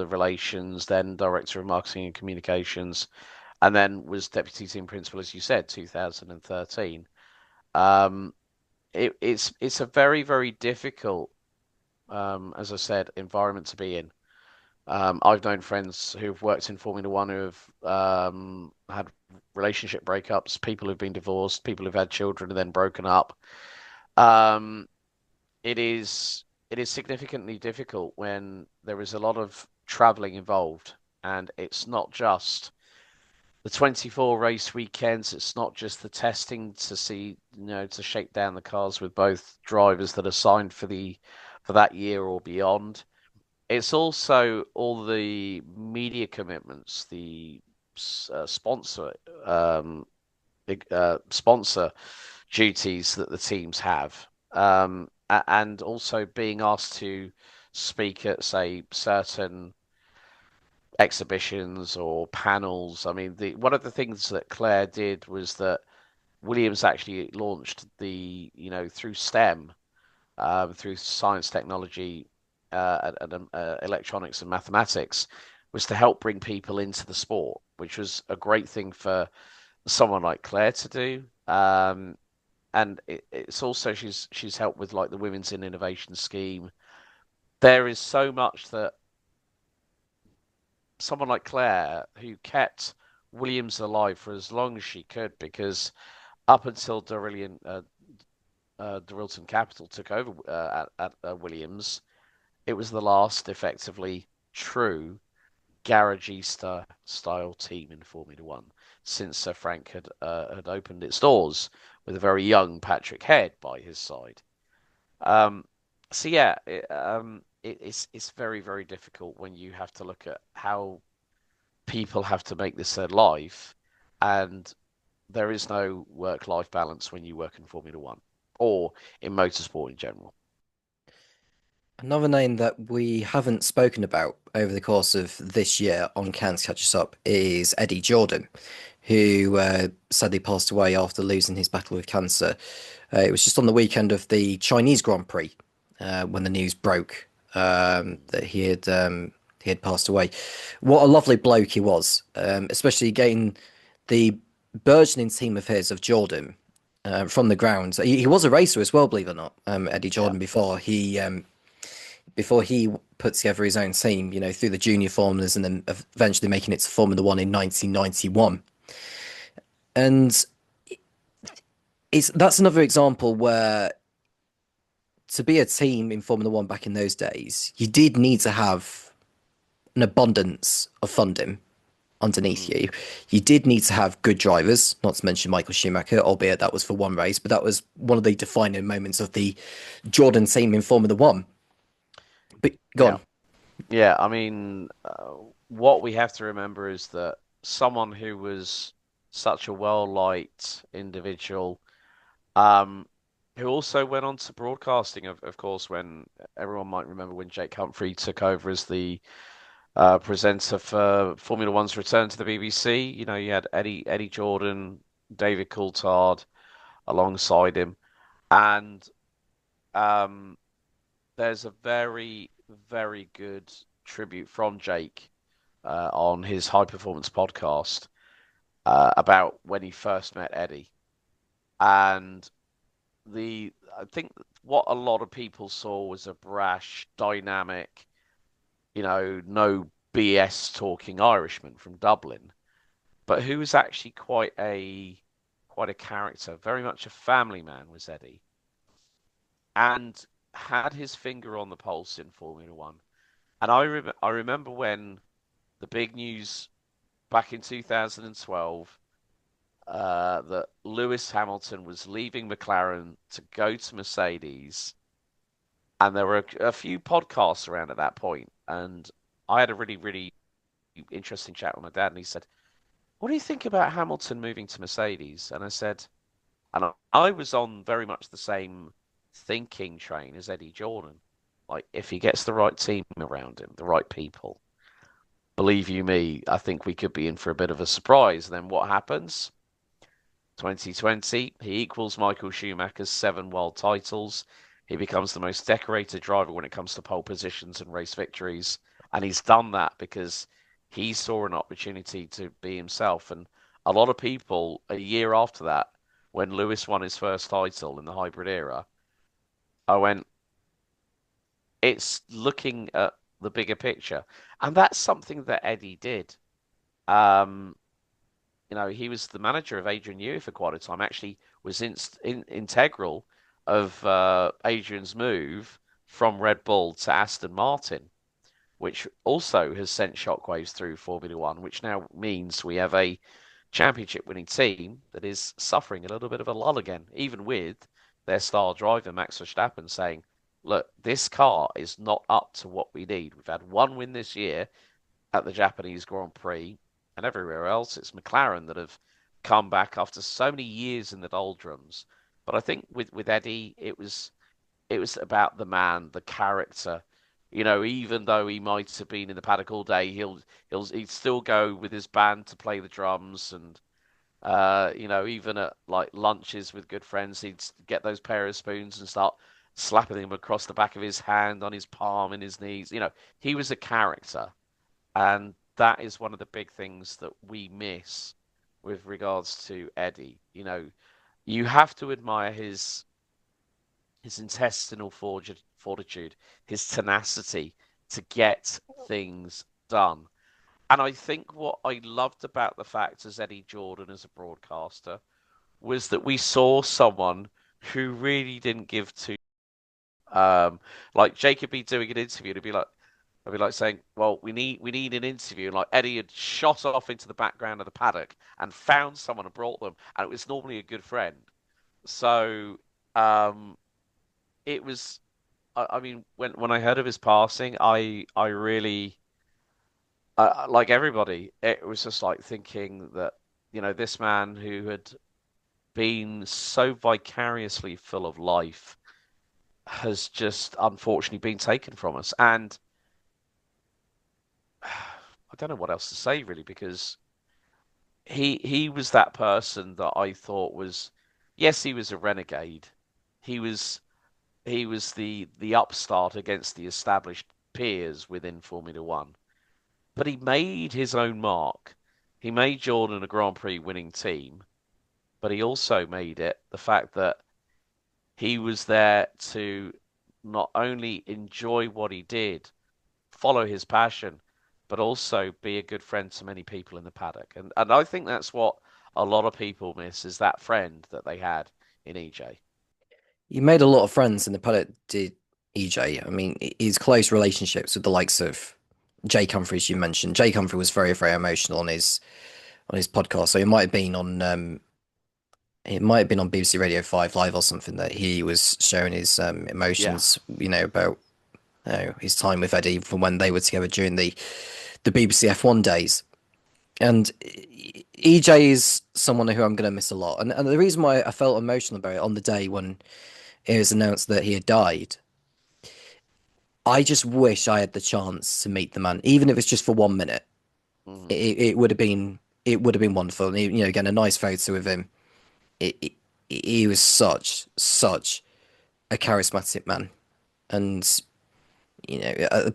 relations, then director of marketing and communications, and then was deputy team principal, as you said, 2013. Um, it's a very, very difficult, as I said, environment to be in. I've known friends who've worked in Formula One who have had relationship breakups, people who've been divorced, people who've had children and then broken up. Um, it is significantly difficult when there is a lot of traveling involved, and it's not just the 24 race weekends. It's not just the testing to see, to shake down the cars with both drivers that are signed for that year or beyond. It's also all the media commitments, the sponsor sponsor duties that the teams have, and also being asked to speak at, say, certain exhibitions or panels. I mean, the one of the things that Claire did was that Williams actually launched through STEM, through science, technology, and electronics and mathematics, was to help bring people into the sport, which was a great thing for someone like Claire to do. And it's also she's helped with like the Women's in Innovation scheme. There is so much that someone like Claire, who kept Williams alive for as long as she could, because up until Dorilton Capital took over at Williams, it was the last effectively true garagista style team in Formula One since Sir Frank had opened its doors with a very young Patrick Head by his side. Um, so yeah, it's very, very difficult when you have to look at how people have to make this their life, and there is no work-life balance when you work in Formula One or in motorsport in general. Another name that we haven't spoken about over the course of this year on Cairns Catches Up is Eddie Jordan, who sadly passed away after losing his battle with cancer. It was just on the weekend of the Chinese Grand Prix when the news broke that he had passed away. What a lovely bloke he was, especially getting the burgeoning team of his of Jordan from the ground. He was a racer as well, believe it or not, Eddie Yeah. Jordan, before he put together his own team, through the junior formulas and then eventually making it to Formula One in 1991. And that's another example where to be a team in Formula One back in those days, you did need to have an abundance of funding underneath Mm. you. You did need to have good drivers, not to mention Michael Schumacher, albeit that was for one race, but that was one of the defining moments of the Jordan team in Formula One. But go Yeah. on. Yeah. I mean, what we have to remember is that someone who was such a well-liked individual, um, who also went on to broadcasting, of course, when everyone might remember when Jake Humphrey took over as the presenter for Formula One's return to the BBC. You had Eddie Jordan, David Coulthard alongside him, and um, there's a very, very good tribute from Jake on his High Performance podcast about when he first met Eddie. And I think what a lot of people saw was a brash, dynamic, no BS talking Irishman from Dublin, but who was actually quite a character, very much a family man was Eddie, and had his finger on the pulse in Formula One. And I remember when the big news back in 2012 that Lewis Hamilton was leaving McLaren to go to Mercedes, and there were a few podcasts around at that point, and I had a really, really interesting chat with my dad, and he said, "What do you think about Hamilton moving to Mercedes?" And I said, and I was on very much the same thinking train as Eddie Jordan. Like, if he gets the right team around him, the right people, believe you me, I think we could be in for a bit of a surprise. And then what happens? 2020, he equals Michael Schumacher's 7 world titles. He becomes the most decorated driver when it comes to pole positions and race victories. And he's done that because he saw an opportunity to be himself. And a lot of people, a year after that, when Lewis won his first title in the hybrid era, I went, it's looking at the bigger picture. And that's something that Eddie did. Um, he was the manager of Adrian Newey for quite a time, actually was integral of Adrian's move from Red Bull to Aston Martin, which also has sent shockwaves through Formula One, which now means we have a championship winning team that is suffering a little bit of a lull again, even with their star driver, Max Verstappen, saying, look, this car is not up to what we need. We've had one win this year at the Japanese Grand Prix, and everywhere else, it's McLaren that have come back after so many years in the doldrums. But I think with Eddie, it was about the man, the character. Even though he might have been in the paddock all day, he'd still go with his band to play the drums, and even at like lunches with good friends, he'd get those pair of spoons and start slapping them across the back of his hand, on his palm, in his knees. He was a character, and that is one of the big things that we miss with regards to Eddie. You have to admire his intestinal fortitude, his tenacity to get things done. And I think what I loved about the fact as Eddie Jordan as a broadcaster was that we saw someone who really didn't give two. Like Jacob be doing an interview, and I'd be like saying, "Well, we need an interview." And like Eddie had shot off into the background of the paddock and found someone and brought them, and it was normally a good friend. So um, it was. I mean, when I heard of his passing, I really like everybody. It was just like thinking that this man who had been so vicariously full of life has just unfortunately been taken from us. And I don't know what else to say really, because he was that person that I thought was, yes, he was a renegade. He was the upstart against the established peers within Formula One. But he made his own mark. He made Jordan a Grand Prix winning team, but he also made it the fact that he was there to not only enjoy what he did, follow his passion, but also be a good friend to many people in the paddock. And I think that's what a lot of people miss, is that friend that they had in EJ. He made a lot of friends in the paddock, did EJ. I mean, his close relationships with the likes of Jake Humphrey, as you mentioned. Jake Humphrey was very, very emotional on his podcast. So it might have been on BBC Radio 5 Live or something that he was sharing his Yeah. emotions, about his time with Eddie from when they were together during the BBC F1 days. And EJ is someone who I'm going to miss a lot. And the reason why I felt emotional about it on the day when it was announced that he had died, I just wish I had the chance to meet the man, even if it's just for 1 minute. Hmm. It would have been wonderful. And again, a nice photo of him. It, he was such a charismatic man, and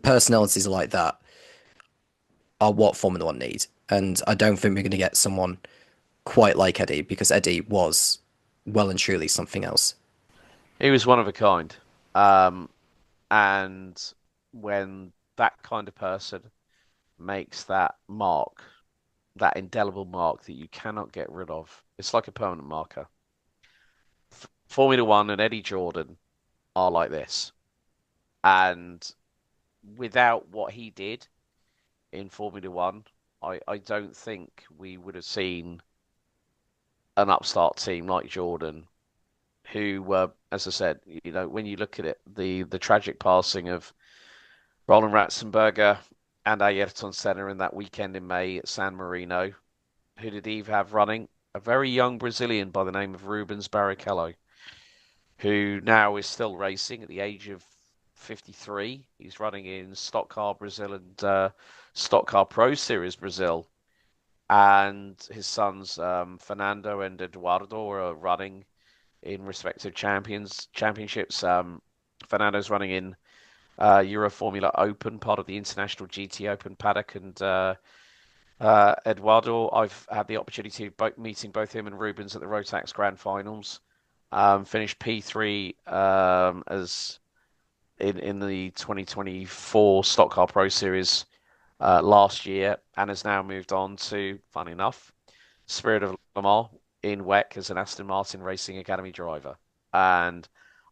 personalities like that are what Formula One needs. And I don't think we're going to get someone quite like Eddie, because Eddie was well and truly something else. He was one of a kind. Um, and when that kind of person makes that mark, that indelible mark that you cannot get rid of, it's like a permanent marker. Formula One and Eddie Jordan are like this. And without what he did in Formula One, I don't think we would have seen an upstart team like Jordan, who were, as I said, when you look at it, the tragic passing of Roland Ratzenberger and Ayrton Senna in that weekend in May at San Marino. Who did Eve have running? A very young Brazilian by the name of Rubens Barrichello, who now is still racing at the age of 53. He's running in Stock Car Brazil and Stock Car Pro Series Brazil. And his sons Fernando and Eduardo are running in respective championships. Fernando's running in Euro Formula Open, part of the International GT Open paddock, and Eduardo, I've had the opportunity of meeting both him and Rubens at the Rotax Grand Finals. Finished P3 as in the 2024 Stock Car Pro Series last year, and has now moved on to, fun enough, Spirit of Le Mans in WEC as an Aston Martin Racing Academy driver. And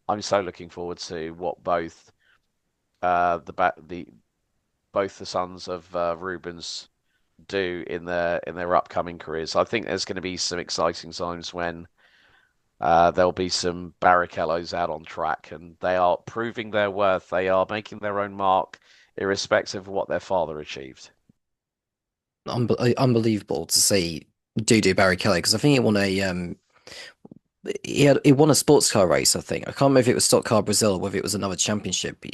I'm so looking forward to what both the both the sons of Rubens do in their upcoming careers. I think there's going to be some exciting times when there'll be some Barrichellos out on track, and they are proving their worth. They are making their own mark, irrespective of what their father achieved. Unbelievable to see Dudu Barrichello because I think he won a sports car race. I think I can't remember if it was Stock Car Brazil or whether it was another championship.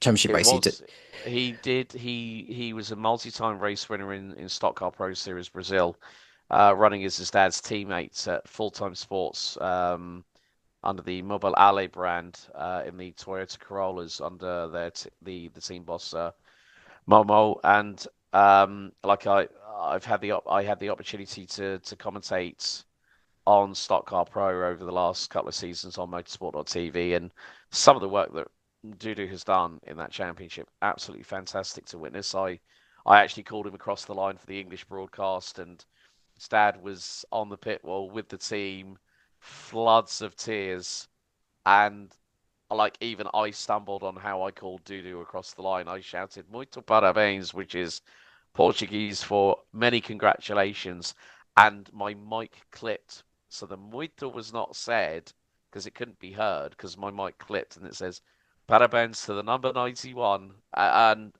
Championship It race. He did. was he did he was a multi-time race winner in Stock Car Pro Series Brazil, running as his dad's teammates at Full Time Sports under the Mobile Ale brand in the Toyota Corollas under the team boss Momo, and like I had the opportunity to commentate on Stock Car Pro over the last couple of seasons on motorsport.tv, and some of the work that Dudu has done in that championship, absolutely fantastic to witness. I actually called him across the line for the English broadcast, and his dad was on the pit wall with the team, floods of tears, and like even I stumbled on how I called Dudu across the line. I shouted "Muito parabéns," which is Portuguese for many congratulations, and my mic clipped. So the muito was not said because it couldn't be heard because my mic clipped and it says parabéns to the number 91. And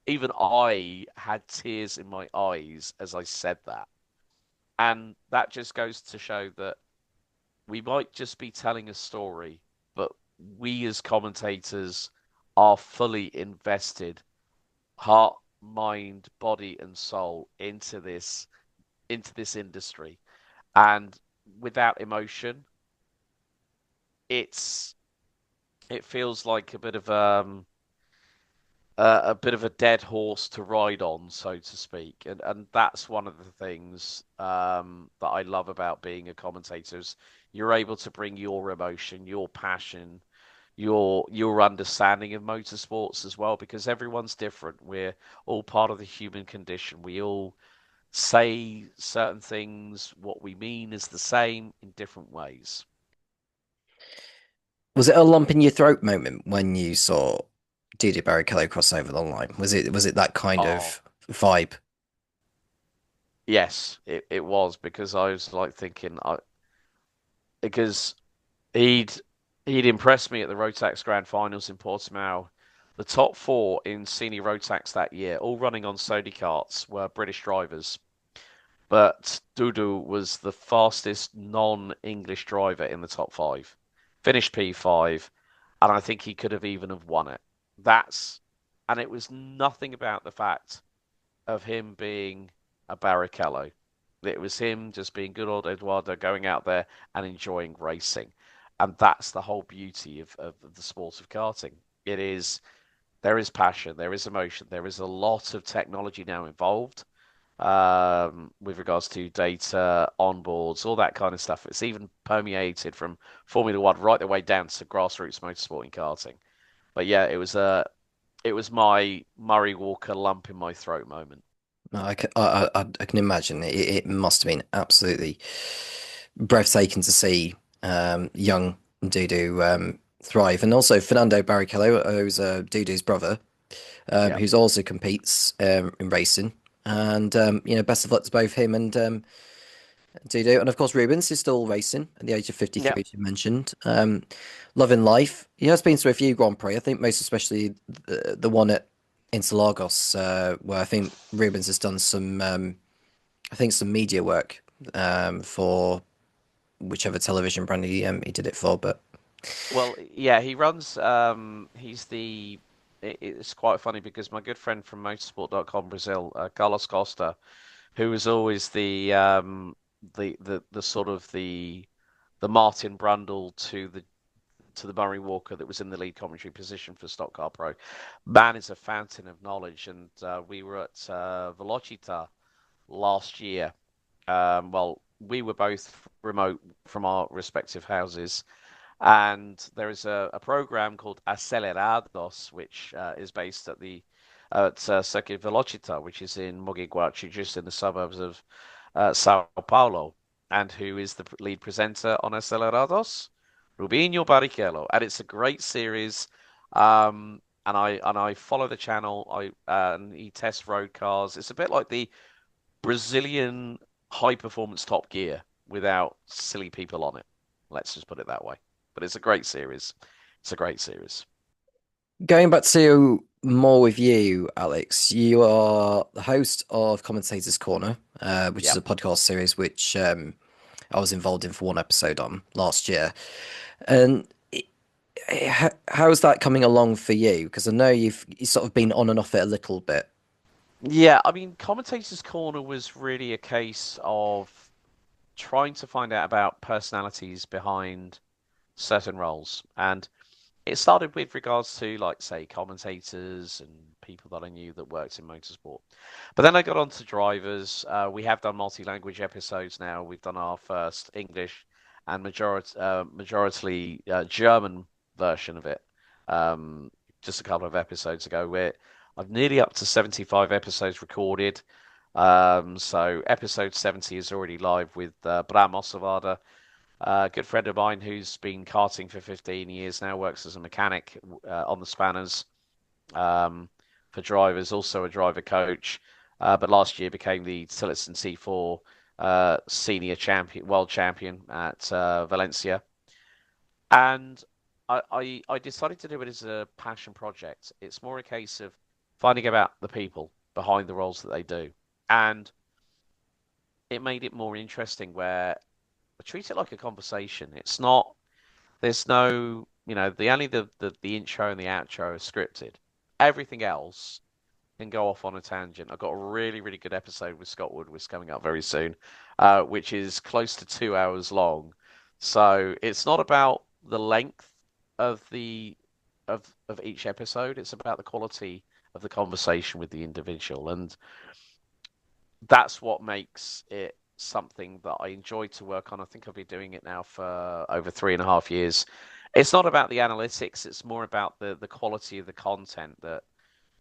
even I had tears in my eyes as I said that. And that just goes to show that we might just be telling a story, but we as commentators are fully invested, heart, mind, body, and soul into this industry. And without emotion, it's it feels like a bit of a dead horse to ride on, so to speak. And that's one of the things that I love about being a commentator is you're able to bring your emotion, your passion, your understanding of motorsports as well, because everyone's different. We're all part of the human condition. We all say certain things, what we mean is the same in different ways. Was it a lump in your throat moment when you saw Dudu Barrichello cross over the line? Was it that kind Oh, of vibe? yes, it was because I was like thinking, because he'd he'd impressed me at the Rotax Grand Finals in Portimao. The top four in senior Rotax that year, all running on Sodi karts, were British drivers. But Dudu was the fastest non-English driver in the top five. Finished P5, and I think he could have even have won it. That's and it was nothing about the fact of him being a Barrichello. It was him just being good old Eduardo going out there and enjoying racing. And that's the whole beauty of the sport of karting. It is there is passion, there is emotion, there is a lot of technology now involved with regards to data, onboards, all that kind of stuff. It's even permeated from Formula One right the way down to grassroots motorsport and karting. But yeah, it was my Murray Walker lump in my throat moment. No, I can imagine it must have been absolutely breathtaking to see young Dudu thrive, and also Fernando Barrichello, who's Dudu's brother, Yeah, who's also competes in racing, and best of luck to both him and Dudu, and of course Rubens is still racing at the age of yeah, 53, as you mentioned. Loving life. He has been to a few Grand Prix, I think most especially the one at Interlagos, where I think Rubens has done some, I think some media work for whichever television brand he did it for. But well, yeah, he runs. He's the. It's quite funny because my good friend from motorsport.com Brazil, Carlos Costa, who was always the sort of the Martin Brundle to to the Murray Walker that was in the lead commentary position for Stock Car Pro. Man is a fountain of knowledge, and we were at Velocita last year. Well, we were both remote from our respective houses, and there is a program called Acelerados, which is based at the Circuit Velocita, which is in Mogi just in the suburbs of Sao Paulo, and who is the lead presenter on Acelerados? Rubinho Barrichello, and it's a great series. And I follow the channel. And he tests road cars. It's a bit like the Brazilian high performance Top Gear without silly people on it. Let's just put it that way. But it's a great series. It's a great series. Going back to more with you, Alex, you are the host of Commentator's Corner, which is Yeah. a podcast series which I was involved in for one episode on last year. And how's that coming along for you? Because I know you've sort of been on and off it a little bit. Yeah, I mean, Commentator's Corner was really a case of trying to find out about personalities behind certain roles. And it started with regards to, like, say, commentators and people that I knew that worked in motorsport. But then I got on to drivers. We have done multi-language episodes now. We've done our first English and majority German version of it just a couple of episodes ago. Where I've nearly up to 75 episodes recorded. So episode 70 is already live with Bram Ossevada, a good friend of mine who's been karting for 15 years now, works as a mechanic on the spanners for drivers, also a driver coach. But last year became the Tillotson C4 senior champion, world champion at Valencia. And I decided to do it as a passion project. It's more a case of finding about the people behind the roles that they do. And it made it more interesting where I treat it like a conversation. It's not, there's no, the only the intro and the outro are scripted. Everything else can go off on a tangent. I've got a really, really good episode with Scott Woodward coming up very soon, which is close to 2 hours long. So it's not about the length of the of each episode. It's about the quality of the conversation with the individual, and that's what makes it something that I enjoy to work on. I think I've been doing it now for over 3.5 years. It's not about the analytics, it's more about the quality of the content that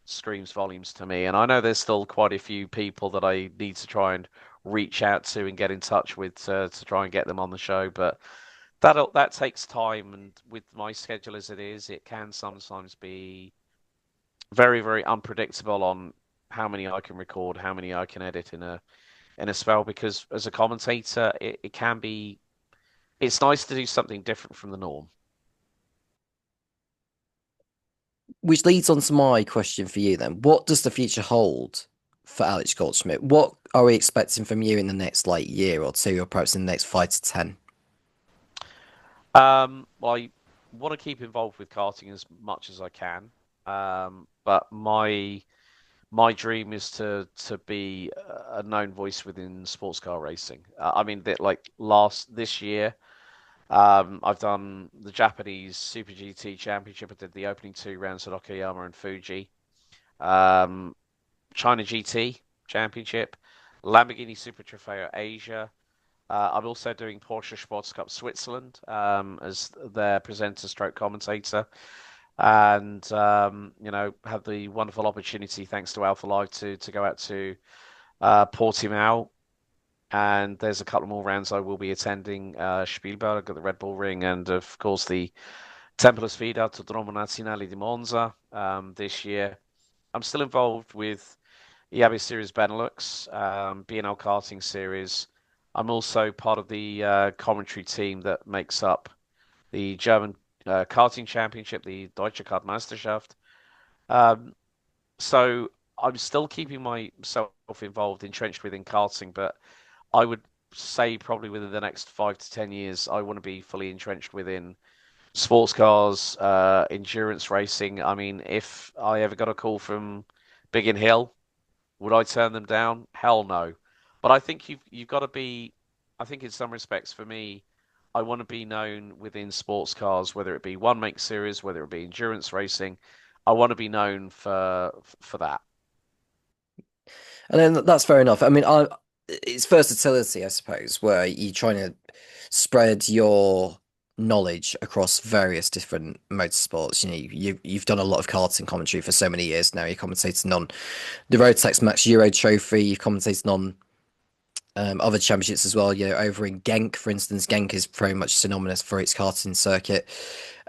screams volumes to me. And I know there's still quite a few people that I need to try and reach out to and get in touch with to try and get them on the show, but that takes time, and with my schedule as it is, it can sometimes be very, very unpredictable on how many I can record, how many I can edit in a spell, because as a commentator, it can be, it's nice to do something different from the norm. Which leads on to my question for you then. What does the future hold for Alex Goldschmidt? What are we expecting from you in the next like year or two, or perhaps in the next 5 to 10? Well, I want to keep involved with karting as much as I can. But my dream is to be a known voice within sports car racing. I mean, that like last this year, I've done the Japanese Super GT Championship. I did the opening 2 rounds at Okayama and Fuji. Um, China GT Championship, Lamborghini Super Trofeo Asia. I'm also doing Porsche Sports Cup Switzerland as their presenter stroke commentator. And had the wonderful opportunity, thanks to Alpha Live, to go out to Portimao. And there's a couple more rounds I will be attending, Spielberg at the Red Bull Ring, and of course the Tempolo Sfida Autodromo Nazionale di Monza this year. I'm still involved with EAB Series Benelux, B&L Karting Series. I'm also part of the commentary team that makes up the German Karting Championship, the Deutsche Kartmeisterschaft. Um, so I'm still keeping myself involved, entrenched within karting, but I would say probably within the next 5 to 10 years, I want to be fully entrenched within sports cars, endurance racing. I mean, if I ever got a call from Biggin Hill, would I turn them down? Hell no. But I think you've got to be. I think in some respects, for me, I want to be known within sports cars, whether it be one make series, whether it be endurance racing. I want to be known for that. And then that's fair enough. I mean, it's versatility, I suppose, where you're trying to spread your knowledge across various different motorsports. You know, you've done a lot of karting commentary for so many years now. You're commentating on the Rotax Max Euro Trophy. You've commentated on other championships as well. You know, over in Genk, for instance, Genk is very much synonymous for its karting circuit.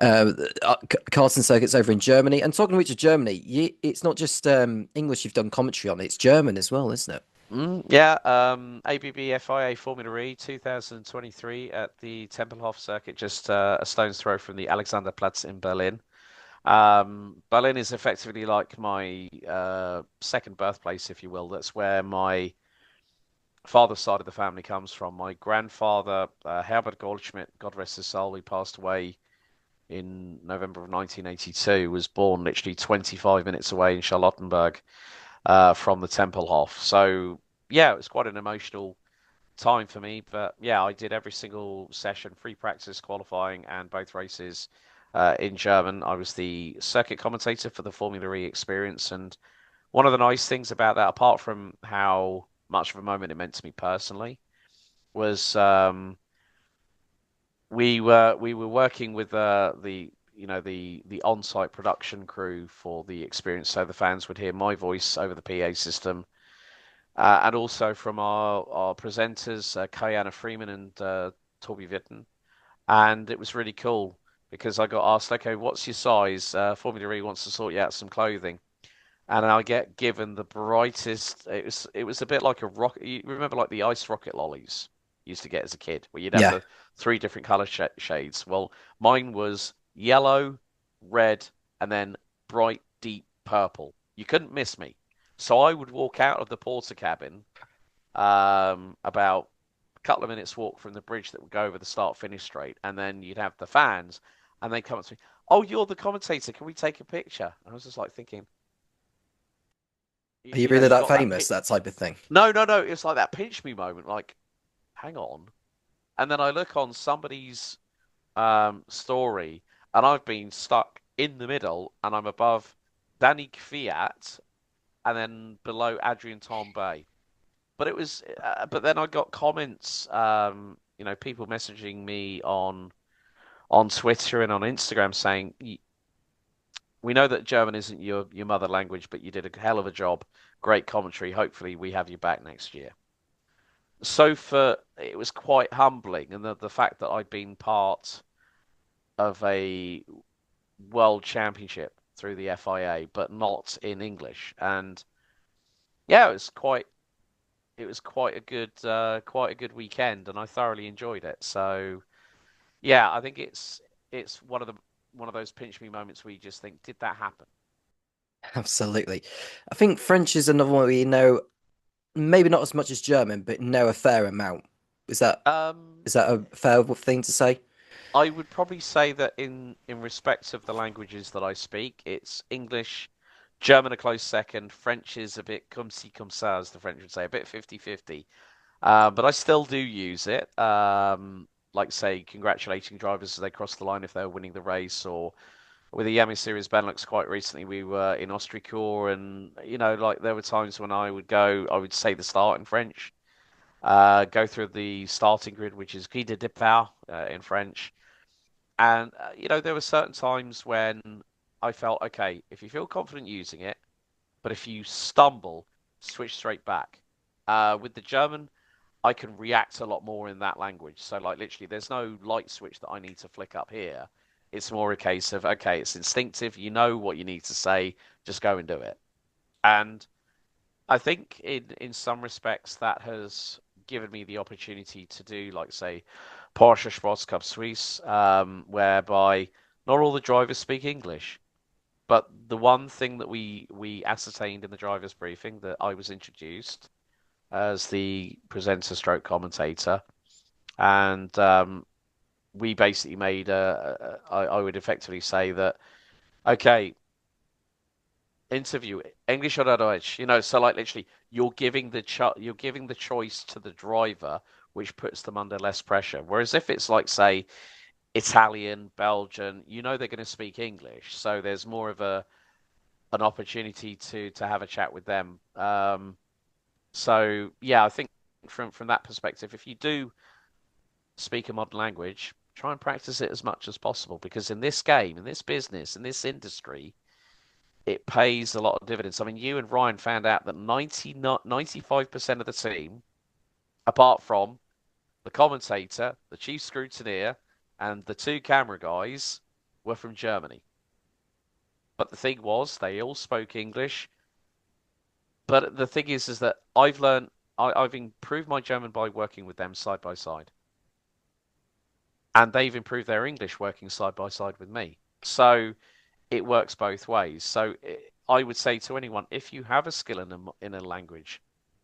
Karting circuits over in Germany. And talking of which of Germany, it's not just English you've done commentary on; it's German as well, isn't it? Yeah, ABB FIA Formula E 2023 at the Tempelhof circuit, just a stone's throw from the Alexanderplatz in Berlin. Berlin is effectively like my second birthplace, if you will. That's where my father's side of the family comes from. My grandfather, Herbert Goldschmidt, God rest his soul, he passed away in November of 1982, was born literally 25 minutes away in Charlottenburg from the Tempelhof. So, yeah, it was quite an emotional time for me. But yeah, I did every single session, free practice, qualifying, and both races in German. I was the circuit commentator for the Formula E experience. And one of the nice things about that, apart from how much of a moment it meant to me personally, was we were working with the on-site production crew for the experience, so the fans would hear my voice over the PA system, and also from our presenters, Kayana Freeman and Toby Vitten, and it was really cool because I got asked, okay, what's your size? Formula E wants to sort you out some clothing, and I get given the brightest. It was a bit like a rocket. You remember like the ice rocket lollies you used to get as a kid, where you'd have Yeah. the three different color shades. Well, mine was yellow, red, and then bright deep purple. You couldn't miss me. So I would walk out of the porter cabin, about a couple of minutes walk from the bridge that would go over the start finish straight, and then you'd have the fans, and they come up to me. Oh, you're the commentator. Can we take a picture? And I was just like thinking, Are you you know, really you that got that famous? That type of thing. No, no, no. It's like that pinch me moment. Like, hang on. And then I look on somebody's story, and I've been stuck in the middle, and I'm above Danny Kvyat, and then below Adrian Tambay. But then I got comments, people messaging me on Twitter and on Instagram saying, "We know that German isn't your mother language, but you did a hell of a job. Great commentary. Hopefully, we have you back next year." So for it was quite humbling, and the fact that I'd been part of a world championship through the FIA, but not in English, and yeah, it was quite a good weekend, and I thoroughly enjoyed it. So yeah, I think it's one of those pinch me moments where you just think, did that happen? Absolutely. I think French is another one where you know maybe not as much as German, but know a fair amount. Is that Um, is that a fair thing to say? I would probably say that in respect of the languages that I speak, it's English, German a close second, French is a bit comme ci comme ça, as the French would say, a bit 50-50. But I still do use it. Like say congratulating drivers as they cross the line if they were winning the race, or with the Yami Series Benelux quite recently, we were in Austricourt, and like there were times when I would say the start in French, go through the starting grid, which is Guy de Départ in French. And there were certain times when I felt, okay, if you feel confident using it, but if you stumble, switch straight back. With the German, I can react a lot more in that language. So, like, literally, there's no light switch that I need to flick up here. It's more a case of, okay, it's instinctive. You know what you need to say, just go and do it. And I think in some respects that has given me the opportunity to do, like, say, Porsche Sports Cup Suisse, whereby not all the drivers speak English. But the one thing that we ascertained in the drivers' briefing, that I was introduced as the presenter stroke commentator, and we basically made I would effectively say that, okay, interview English or Deutsch, so like literally you're giving the choice to the driver which puts them under less pressure. Whereas if it's like, say, Italian, Belgian, they're going to speak English, so there's more of a an opportunity to have a chat with them. So yeah, I think from that perspective, if you do speak a modern language, try and practice it as much as possible because in this game, in this business, in this industry, it pays a lot of dividends. I mean, you and Ryan found out that 95% of the team, apart from the commentator, the chief scrutineer, and the two camera guys, were from Germany. But the thing was, they all spoke English. But the thing is that I've improved my German by working with them side by side. And they've improved their English working side by side with me. So it works both ways. So I would say to anyone, if you have a skill in a language,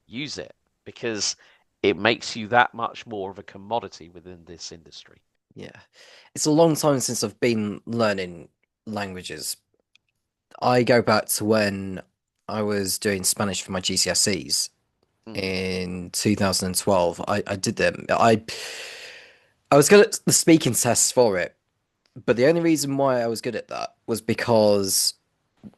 use it because it makes you that much more of a commodity within this industry. Yeah. It's a long time since I've been learning languages. I go back to when I was doing Spanish for my GCSEs Mm. in 2012. I did them. I was good at the speaking tests for it, but the only reason why I was good at that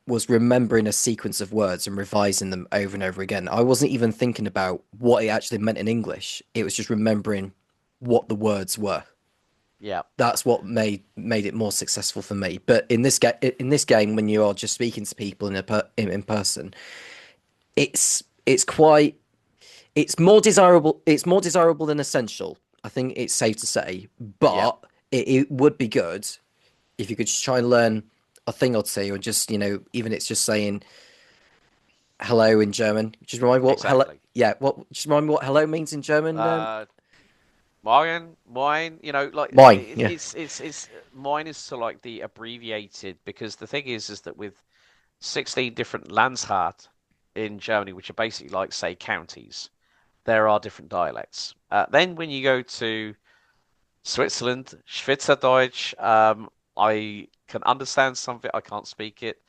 was remembering a sequence of words and revising them over and over again. I wasn't even thinking about what it actually meant in English. It was just remembering what the words were. Yeah, That's what made it more successful for me. But in this game, when you are just speaking to people in person, it's quite it's more desirable than essential. I think it's safe to say, yeah, but it would be good if you could just try and learn a thing or two, or just even it's just saying hello in German. Just remind me what hello. exactly. Yeah, what just remind me what hello means in German. Uh, mine, like Mine. Yeah. it's mine is to like the abbreviated because the thing is that with 16 different Landshut in Germany, which are basically like say counties, there are different dialects. Then when you go to Switzerland, Schweizerdeutsch, I can understand some of it. I can't speak it.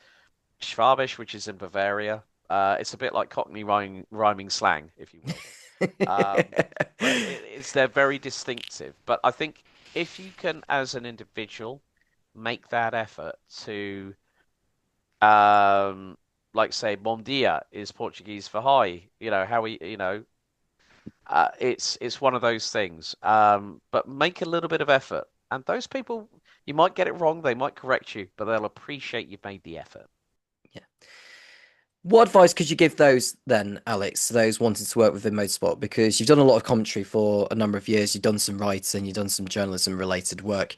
Schwabisch, which is in Bavaria, it's a bit like Cockney rhyming slang, if you will. Um, but they're very distinctive. But I think if you can, as an individual, make that effort to, um, like say, bom dia is Portuguese for hi. How we, it's one of those things. But make a little bit of effort, and those people, you might get it wrong, they might correct you, but they'll appreciate you've made the effort. Yeah. What advice could you give those then, Alex, those wanting to work within motorsport? Because you've done a lot of commentary for a number of years, you've done some writing, you've done some journalism related work.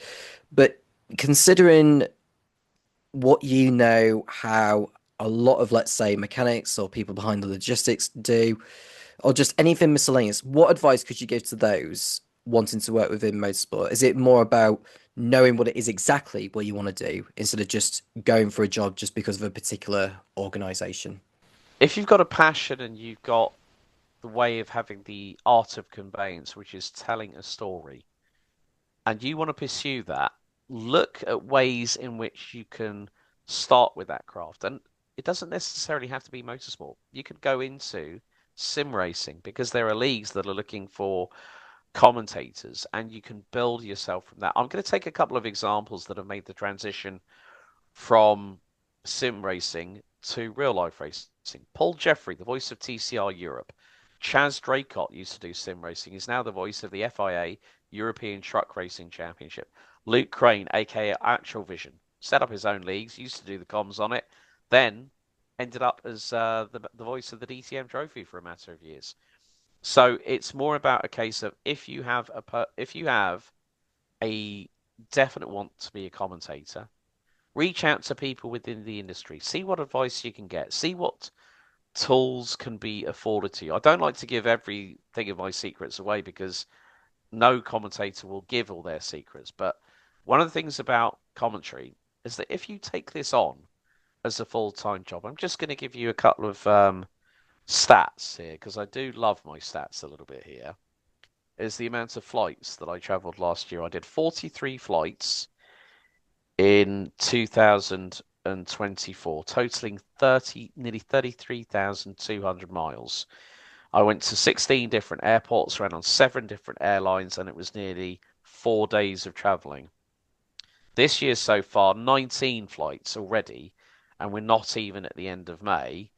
But considering what you know, how a lot of, let's say, mechanics or people behind the logistics do, or just anything miscellaneous, what advice could you give to those wanting to work within motorsport? Is it more about knowing what it is exactly what you want to do instead of just going for a job just because of a particular organization? If you've got a passion and you've got the way of having the art of conveyance, which is telling a story, and you want to pursue that, look at ways in which you can start with that craft. And it doesn't necessarily have to be motorsport. You could go into sim racing because there are leagues that are looking for commentators, and you can build yourself from that. I'm going to take a couple of examples that have made the transition from sim racing to real life racing. Paul Jeffrey, the voice of TCR Europe. Chaz Draycott used to do sim racing. He's now the voice of the FIA European Truck Racing Championship. Luke Crane, aka Actual Vision, set up his own leagues, used to do the comms on it, then ended up as the voice of the DTM Trophy for a matter of years. So it's more about a case of if you have a definite want to be a commentator, reach out to people within the industry, see what advice you can get, see what tools can be afforded to you. I don't like to give everything of my secrets away because no commentator will give all their secrets. But one of the things about commentary is that if you take this on as a full-time job, I'm just going to give you a couple of stats here because I do love my stats a little bit here. Is the amount of flights that I traveled last year. I did 43 flights in 2024, totaling nearly 33,200 miles. I went to 16 different airports, ran on 7 different airlines, and it was nearly 4 days of traveling. This year so far, 19 flights already, and we're not even at the end of May.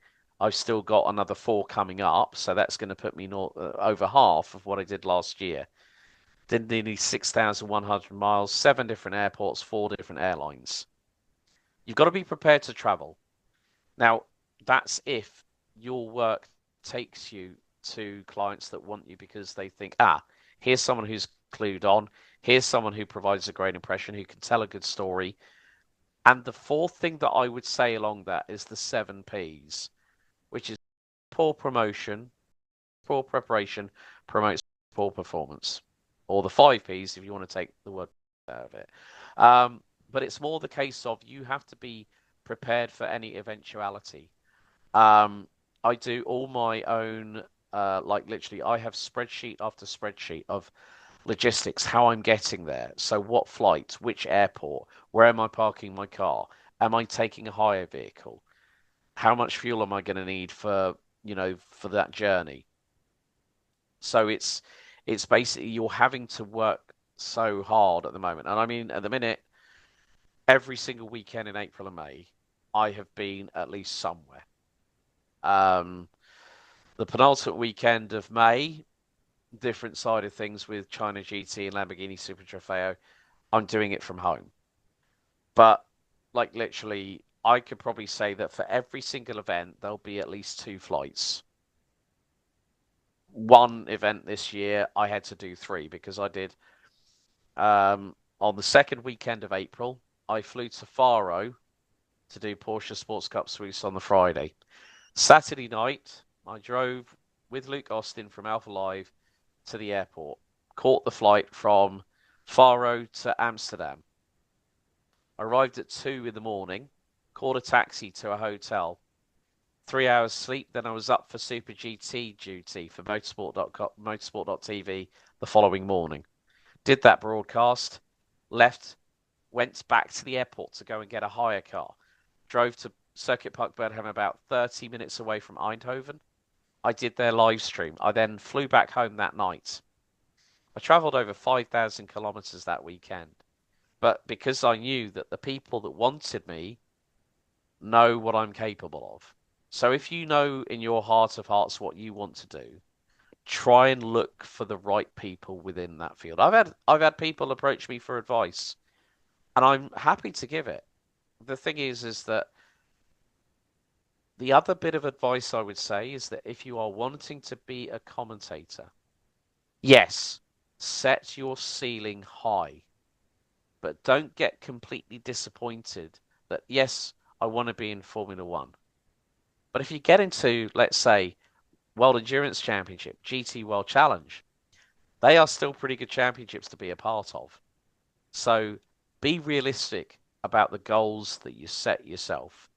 I've still got another 4 coming up, so that's going to put me over half of what I did last year. Did nearly 6,100 miles, 7 different airports, 4 different airlines. You've got to be prepared to travel. Now, that's if your work takes you to clients that want you because they think, here's someone who's clued on. Here's someone who provides a great impression, who can tell a good story. And the fourth thing that I would say along that is the 7 Ps, which is poor promotion, poor preparation promotes poor performance. Or the 5 Ps if you want to take the word out of it. But it's more the case of you have to be prepared for any eventuality. I do all my own, like literally, I have spreadsheet after spreadsheet of logistics, how I'm getting there. So, what flight, which airport, where am I parking my car? Am I taking a hire vehicle? How much fuel am I going to need for that journey? So it's basically you're having to work so hard at the moment. And I mean, at the minute, every single weekend in April and May, I have been at least somewhere. Um, the penultimate weekend of May, different side of things with China GT and Lamborghini Super Trofeo, I'm doing it from home. But like literally, I could probably say that for every single event, there'll be at least 2 flights. One event this year, I had to do 3 because I did on the second weekend of April, I flew to Faro to do Porsche Sports Cup Swiss on the Friday. Saturday night, I drove with Luke Austin from Alpha Live to the airport, caught the flight from Faro to Amsterdam, arrived at 2 in the morning, caught a taxi to a hotel, 3 hours sleep, then I was up for Super GT duty for motorsport.tv the following morning. Did that broadcast, left, went back to the airport to go and get a hire car, drove to Circuit Park Burnham, about 30 minutes away from Eindhoven. I did their live stream. I then flew back home that night. I travelled over 5,000 kilometres that weekend. But because I knew that the people that wanted me know what I'm capable of. So if you know in your heart of hearts what you want to do, try and look for the right people within that field. I've had people approach me for advice, and I'm happy to give it. The thing is that the other bit of advice I would say is that if you are wanting to be a commentator, yes, set your ceiling high, but don't get completely disappointed that, yes, I want to be in Formula One. But if you get into, let's say, World Endurance Championship, GT World Challenge, they are still pretty good championships to be a part of. So be realistic about the goals that you set yourself.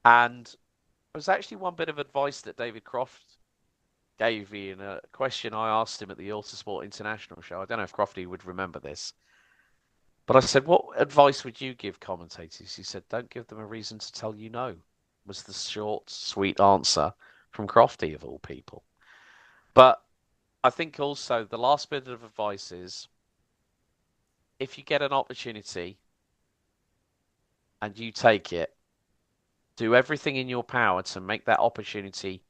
And there was actually one bit of advice that David Croft gave me in a question I asked him at the Autosport International show. I don't know if Crofty would remember this. But I said, what advice would you give commentators? He said, don't give them a reason to tell you no, was the short, sweet answer from Crofty, of all people. But I think also the last bit of advice is if you get an opportunity and you take it, do everything in your power to make that opportunity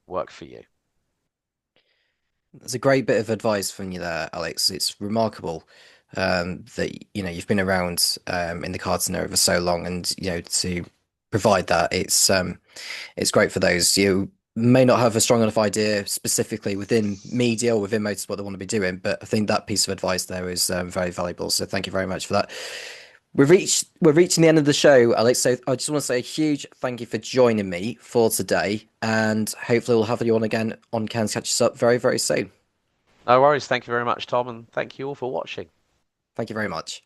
work for you. That's a great bit of advice from you there, Alex. It's remarkable that you've been around in the karting area for so long, and to provide that, it's great for those you may not have a strong enough idea specifically within media or within motorsport they want to be doing. But I think that piece of advice there is very valuable. So thank you very much for that. We're reaching the end of the show, Alex. So I just want to say a huge thank you for joining me for today, and hopefully we'll have you on again on Cairns Catches Up very, very soon. No worries. Thank you very much, Tom, and thank you all for watching. Thank you very much.